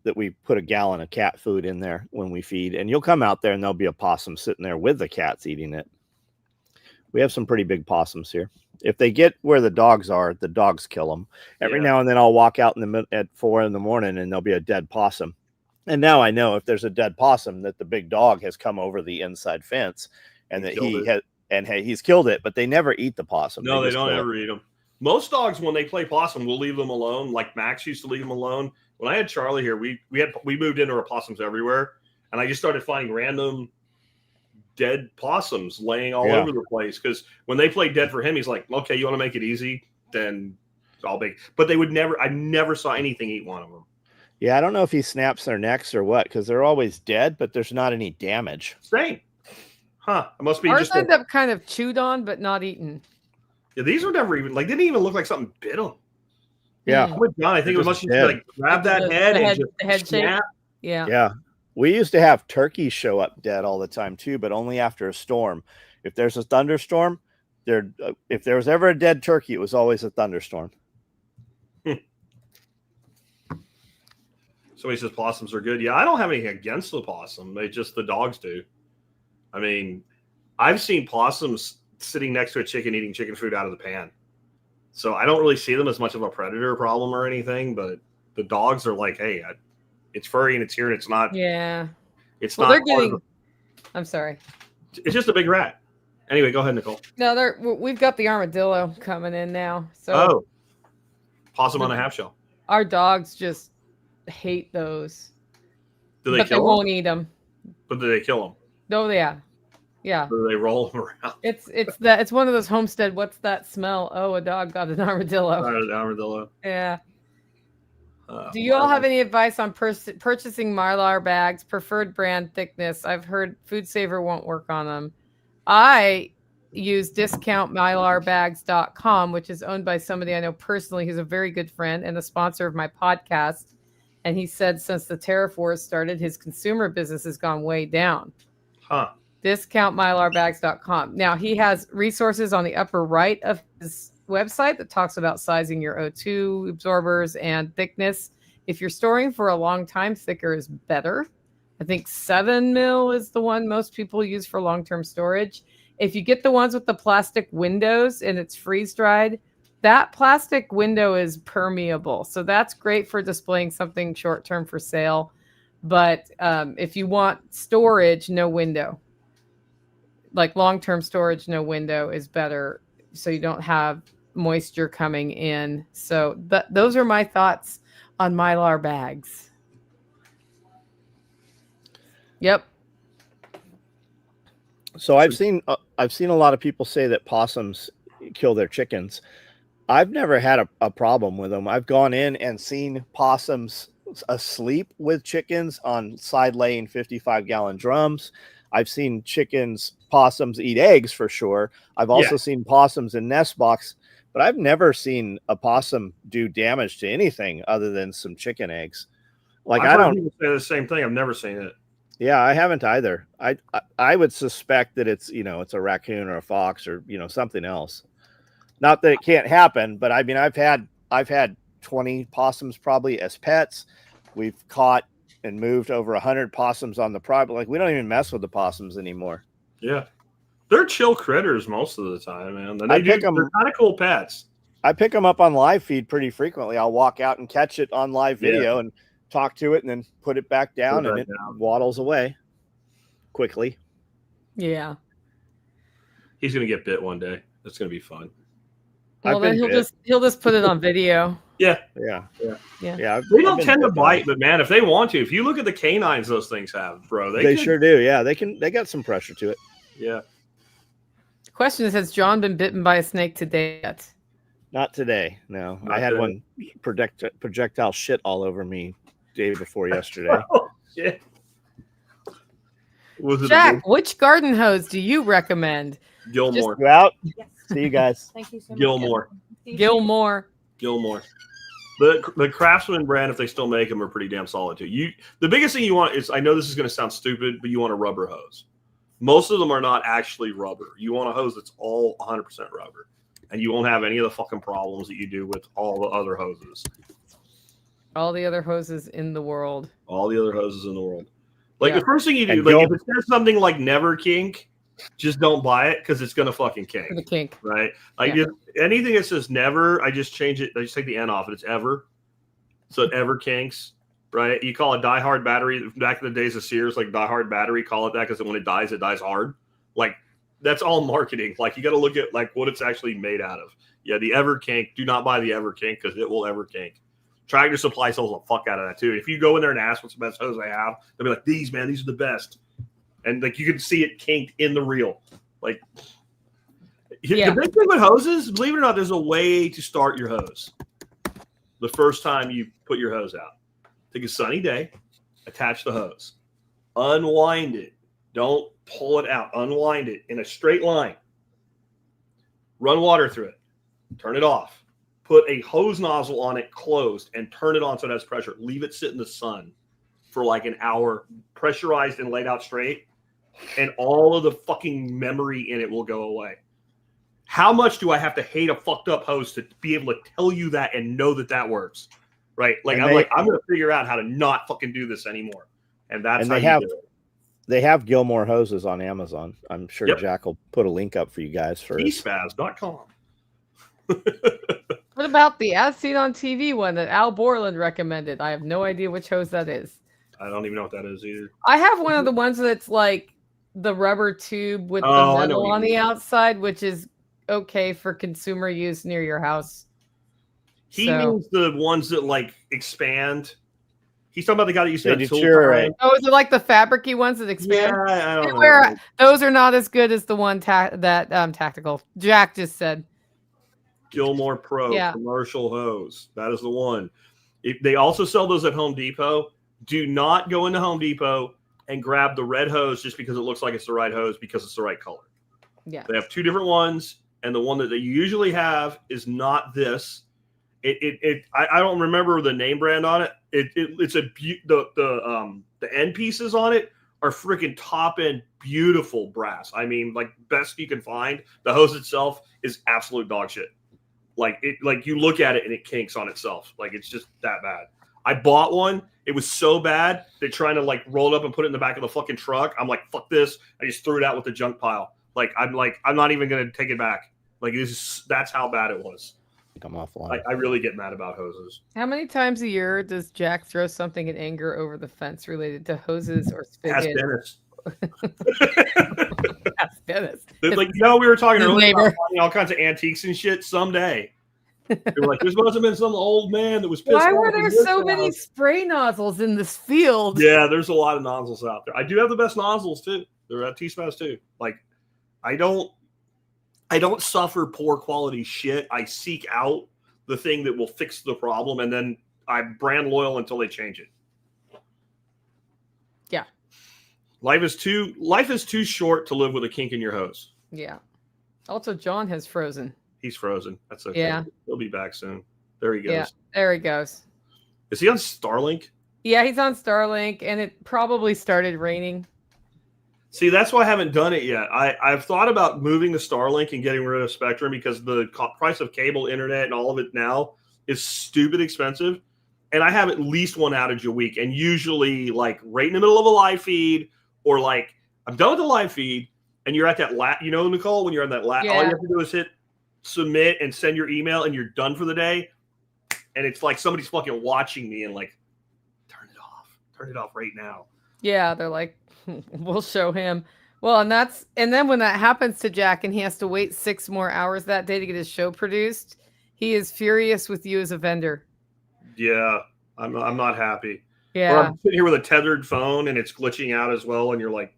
that we put a gallon of cat food in there when we feed, and you'll come out there and there'll be a possum sitting there with the cats eating it. We have some pretty big possums here. If they get where the dogs are, the dogs kill them. Every now and then I'll walk out at 4 a.m. and there'll be a dead possum. And now I know if there's a dead possum that the big dog has come over the inside fence and he's killed it, but they never eat the possum. No, they don't ever eat them. Most dogs, when they play possum, will leave them alone. Like Max used to leave them alone. When I had Charlie here, we moved into our possums everywhere, and I just started finding random dead possums laying all over the place. Because when they play dead for him, he's like, "Okay, you want to make it easy? Then I'll make." But they would never. I never saw anything eat one of them. Yeah, I don't know if he snaps their necks or what, because they're always dead, but there's not any damage. Strange. Huh? It must be. Ours end up kind of chewed on, but not eaten. Yeah, these were never even didn't even look like something bit them. Yeah, with John, I think it must just like grab that head and just the head snap. shape. Yeah. We used to have turkeys show up dead all the time too, but only after a storm. If there's a thunderstorm, if there was ever a dead turkey, it was always a thunderstorm. Somebody says possums are good. Yeah, I don't have anything against the possum. The dogs do. I mean, I've seen possums sitting next to a chicken eating chicken food out of the pan. So I don't really see them as much of a predator problem or anything, but the dogs are like, hey, it's furry and it's here and it's not. Yeah. It's Well, not. they're getting. I'm sorry. It's just a big rat. Anyway, go ahead, Nicole. No, we've got the armadillo coming in now. So possum on a half shell. Our dogs just hate those. Do they but kill they them? won't eat them. But do they kill them? Oh yeah. Yeah. Do they roll them around? It's one of those homestead. What's that smell? Oh, a dog got an armadillo. An armadillo. Yeah. Do you all have any advice on purchasing Mylar bags, preferred brand thickness? I've heard Food Saver won't work on them. I use discountmylarbags.com, which is owned by somebody I know personally who's a very good friend and a sponsor of my podcast. And he said since the tariff wars started, his consumer business has gone way down. Huh. Discountmylarbags.com. Now, he has resources on the upper right of his website that talks about sizing your O2 absorbers and thickness. If you're storing for a long time, thicker is better. I think 7 mil is the one most people use for long-term storage. If you get the ones with the plastic windows and it's freeze-dried, that plastic window is permeable. So that's great for displaying something short-term for sale. But if you want storage, no window. Like long-term storage, no window is better. So you don't have moisture coming in. So those are my thoughts on Mylar bags. Yep. So I've seen a lot of people say that possums kill their chickens. I've never had a problem with them. I've gone in and seen possums asleep with chickens on side laying 55-gallon drums. I've seen possums eat eggs for sure. I've also seen possums in nest box, but I've never seen a possum do damage to anything other than some chicken eggs. Like I've heard people say the same thing. I've never seen it. Yeah, I haven't either. I would suspect that it's a raccoon or a fox or something else. Not that it can't happen, but I mean I've had 20 possums probably as pets. We've caught and moved over 100 possums on the property. Like we don't even mess with the possums anymore. Yeah, they're chill critters most of the time, man. They're kind of cool pets. I pick them up on live feed pretty frequently. I'll walk out and catch it on live video and talk to it and then put it back down it waddles away quickly. Yeah. He's going to get bit one day. That's going to be fun. Well, then he'll just put it on video. Yeah. They don't tend to bite, but man, if they want to, if you look at the canines those things have, bro, they sure do. Yeah, they got some pressure to it. Yeah. Question is, has John been bitten by a snake today yet? Not today. No, I had one projectile shit all over me day before yesterday. Oh, shit. Jack, which garden hose do you recommend? Gilmore. Go out. Yes. See you guys. Thank you so much. Gilmore. The Craftsman brand, if they still make them, are pretty damn solid too. The biggest thing you want is, I know this is going to sound stupid, but you want a rubber hose. Most of them are not actually rubber. You want a hose that's all 100% rubber, and you won't have any of the fucking problems that you do with all the other hoses. All the other hoses in the world. Like the first thing you do, like if it says something like never kink, just don't buy it because it's gonna fucking kink. The kink, right? Like anything that says never, I just change it. I just take the N off, and it's ever. So it ever kinks, right? You call a die-hard battery back in the days of Sears, like die-hard battery. Call it that because when it dies hard. Like that's all marketing. Like you got to look at like what it's actually made out of. Yeah, the ever kink. Do not buy the ever kink because it will ever kink. Tractor Supply sells the fuck out of that too. If you go in there and ask what's the best hose they have, they'll be like, these are the best. And like you can see it kinked in the reel. Like the big thing with hoses, believe it or not, there's a way to start your hose. The first time you put your hose out, take a sunny day, attach the hose, unwind it. Don't pull it out. Unwind it in a straight line. Run water through it. Turn it off. Put a hose nozzle on it closed and turn it on so it has pressure. Leave it sit in the sun for like an hour, pressurized and laid out straight, and all of the fucking memory in it will go away. How much do I have to hate a fucked up hose to be able to tell you that and know that that works? Right? Like, I'm going to figure out how to not fucking do this anymore. And that's how you do it. They have Gilmore hoses on Amazon. I'm sure Jack will put a link up for you guys for tspaz.com. What about the As Seen on TV one that Al Borland recommended? I have no idea which hose that is. I don't even know what that is either. I have one of the ones that's like the rubber tube with the metal on the outside, which is okay for consumer use near your house. He means the ones that like expand. He's talking about the guy that used to have right. Oh, is it like the fabric-y ones that expand? Yeah, I don't know. Those are not as good as the one that tactical Jack just said. Gilmore Pro commercial hose. That is the one. They also sell those at Home Depot. Do not go into Home Depot and grab the red hose just because it looks like it's the right hose because it's the right color. Yeah. They have two different ones, and the one that they usually have is not this. I don't remember the name brand on it. It's the end pieces on it are freaking top end beautiful brass. I mean, like best you can find. The hose itself is absolute dog shit. Like you look at it and it kinks on itself. Like it's just that bad. I bought one. It was so bad. They're trying to like roll it up and put it in the back of the fucking truck. I'm like, fuck this. I just threw it out with the junk pile. I'm not even gonna take it back. Like that's how bad it was. I'm offline. I really get mad about hoses. How many times a year does Jack throw something in anger over the fence related to hoses or spigots? Ask Dennis. Ask Dennis. Like, we were talking earlier about finding all kinds of antiques and shit someday. They were like, there must have been some old man that was pissed off. Why were there so many spray nozzles in this field? Yeah, there's a lot of nozzles out there. I do have the best nozzles too. They're at T-Spaz too. Like, I don't suffer poor quality shit. I seek out the thing that will fix the problem, and then I'm brand loyal until they change it. Yeah. Life is too short to live with a kink in your hose. Yeah. Also, John has frozen. He's frozen. That's okay. Yeah. He'll be back soon. There he goes. Yeah, there he goes. Is he on Starlink? Yeah, he's on Starlink, and it probably started raining. See, that's why I haven't done it yet. I've thought about moving to Starlink and getting rid of Spectrum because the price of cable internet and all of it now is stupid expensive. And I have at least one outage a week, and usually like right in the middle of a live feed, or like I'm done with the live feed and you're at that Nicole, when you're on that all you have to do is hit submit and send your email and you're done for the day. And it's like somebody's fucking watching me and like, turn it off right now. Yeah, they're like, we'll show him. Well, and then when that happens to Jack and he has to wait 6 more hours that day to get his show produced, he is furious with you as a vendor. Yeah, I'm not happy. Yeah. Or I'm sitting here with a tethered phone and it's glitching out as well, and you're like,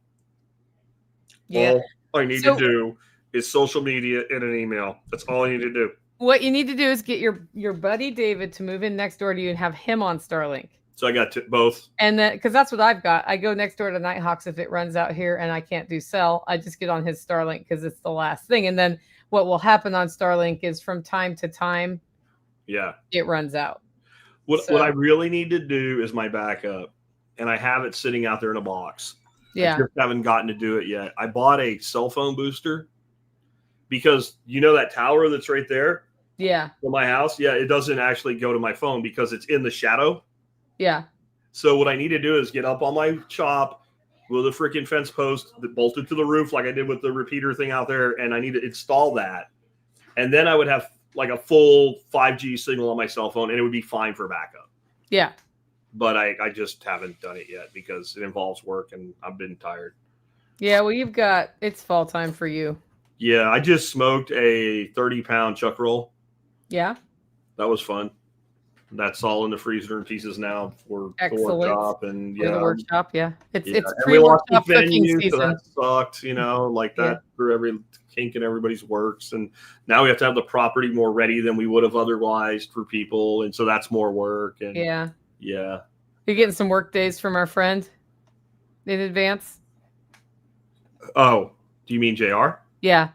all I need to do is social media and an email. That's all I need to do. What you need to do is get your buddy David to move in next door to you and have him on Starlink. So I got both. And then, because that's what I've got. I go next door to Nighthawks if it runs out here and I can't do cell. I just get on his Starlink because it's the last thing. And then what will happen on Starlink is from time to time, it runs out. What I really need to do is my backup, and I have it sitting out there in a box. Yeah. I just haven't gotten to do it yet. I bought a cell phone booster because that tower that's right there. Yeah. For my house. Yeah. It doesn't actually go to my phone because it's in the shadow. Yeah. So what I need to do is get up on my shop with a freaking fence post that bolted to the roof like I did with the repeater thing out there, and I need to install that. And then I would have like a full 5G signal on my cell phone, and it would be fine for backup. Yeah. But I just haven't done it yet because it involves work, and I've been tired. Yeah, well, it's fall time for you. Yeah, I just smoked a 30-pound chuck roll. Yeah. That was fun. That's all in the freezer in pieces now for the workshop. And for the workshop, yeah. It's pre-workshop cooking season. So that sucked, like that for every kink in everybody's works. And now we have to have the property more ready than we would have otherwise for people. And so that's more work. And yeah. You're getting some work days from our friend in advance? Oh, do you mean JR? Yeah.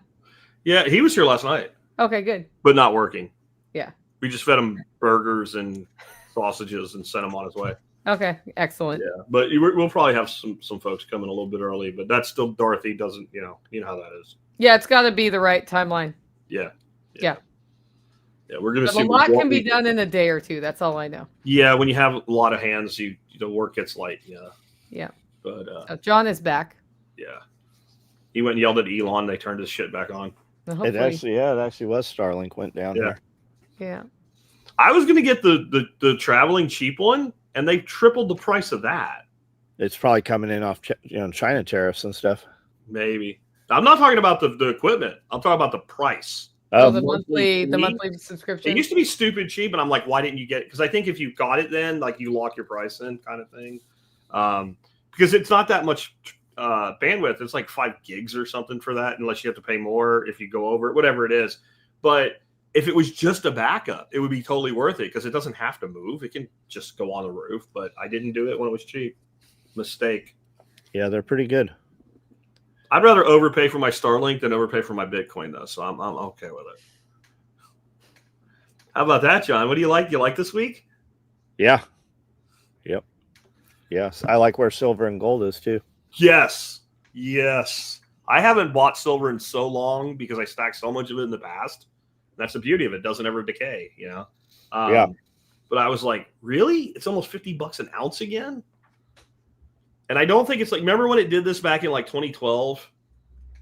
Yeah, he was here last night. Okay, good. But not working. Yeah. We just fed him burgers and sausages and sent him on his way. Okay, excellent. Yeah, but we'll probably have some folks coming a little bit early, but that's still Dorothy doesn't, you know how that is. Yeah, it's got to be the right timeline. Yeah. Yeah. Yeah, we're gonna But see. a lot can be done in a day or two. That's all I know. Yeah, when you have a lot of hands, the work gets light. Yeah. Yeah. But John is back. yeah, he went and yelled at Elon. They turned his shit back on. Well, It actually was Starlink went down here. Yeah. I was gonna get the traveling cheap one, and they tripled the price of that. It's probably coming in off China tariffs and stuff. Maybe. I'm not talking about the equipment. I'm talking about the price. Oh, the monthly subscription. It used to be stupid cheap, and I'm like, why didn't you get it? Because I think if you got it then, like, you lock your price in kind of thing. Because it's not that much bandwidth. It's like 5 gigs or something for that, unless you have to pay more if you go over it, whatever it is. But if it was just a backup, it would be totally worth it because it doesn't have to move. It can just go on the roof. But I didn't do it when it was cheap. Mistake. Yeah, they're pretty good. I'd rather overpay for my Starlink than overpay for my Bitcoin, though. So I'm okay with it. How about that, John? What do you like? You like this week? Yeah. Yep. Yes. I like where silver and gold is too. Yes. I haven't bought silver in so long because I stacked so much of it in the past. That's the beauty of it. It doesn't ever decay, Yeah. But I was like, really? It's almost $50 an ounce again? And I don't think it's like, remember when it did this back in like 2012?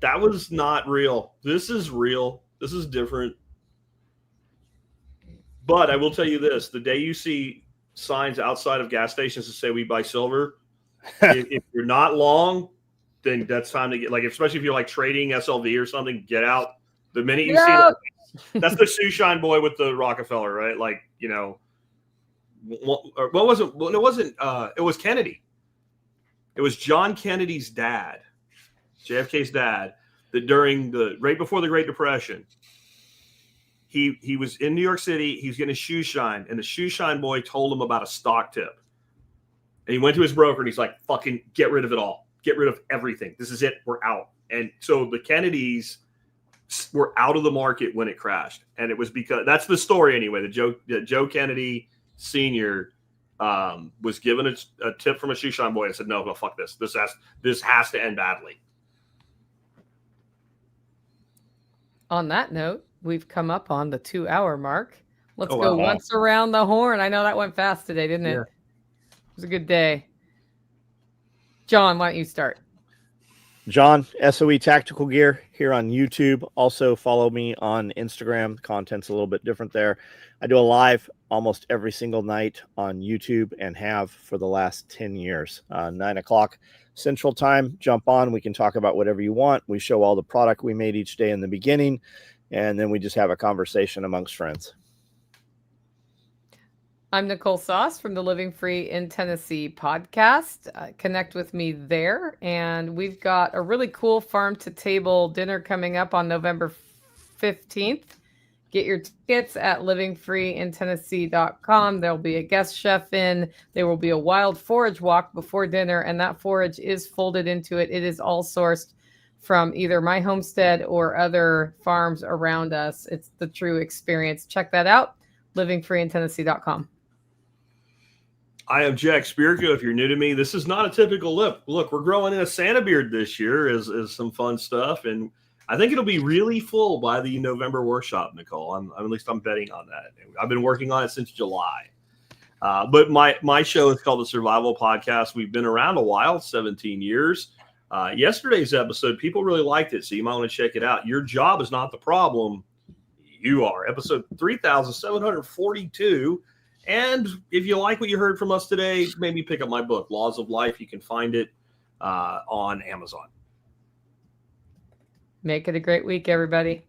That was not real. This is real. This is different. But I will tell you this, the day you see signs outside of gas stations that say we buy silver, if you're not long, then that's time to get, like, especially if you're like trading SLV or something, get out. The minute you see that, that's the shoeshine boy with the Rockefeller, right? Like, what was it? Well, it wasn't, it was Kennedy. It was John Kennedy's dad, JFK's dad, that right before the Great Depression, he was in New York City. He was getting a shoe shine, and the shoe shine boy told him about a stock tip. And he went to his broker, and he's like, fucking get rid of it all. Get rid of everything. This is it. We're out. And so the Kennedys were out of the market when it crashed. And it was because, that's the story anyway, that Joe Kennedy Sr., was given a tip from a shoe shine boy and said, no, fuck this. This has to end badly. On that note, we've come up on the 2-hour mark. Let's go once around the horn. I know that went fast today, didn't it? Yeah. It was a good day. John, why don't you start? John, SOE Tactical Gear here on YouTube. Also follow me on Instagram. The content's a little bit different there. I do a live almost every single night on YouTube and have for the last 10 years. 9 o'clock Central Time. Jump on. We can talk about whatever you want. We show all the product we made each day in the beginning, and then we just have a conversation amongst friends. I'm Nicole Sauce from the Living Free in Tennessee podcast. Connect with me there. And we've got a really cool farm-to-table dinner coming up on November 15th. Get your tickets at livingfreeintennessee.com. There'll be a guest chef in. There will be a wild forage walk before dinner, and that forage is folded into it. It is all sourced from either my homestead or other farms around us. It's the true experience. Check that out, livingfreeintennessee.com. I am Jack Spirko. If you're new to me, this is not a typical look. Look, we're growing in a Santa beard this year is some fun stuff. And I think it'll be really full by the November workshop, Nicole. At least I'm betting on that. I've been working on it since July. But my show is called the Survival Podcast. We've been around a while, 17 years. Yesterday's episode, people really liked it, so you might want to check it out. Your job is not the problem. You are. Episode 3742. And if you like what you heard from us today, maybe pick up my book, Laws of Life. You can find it on Amazon. Make it a great week, everybody.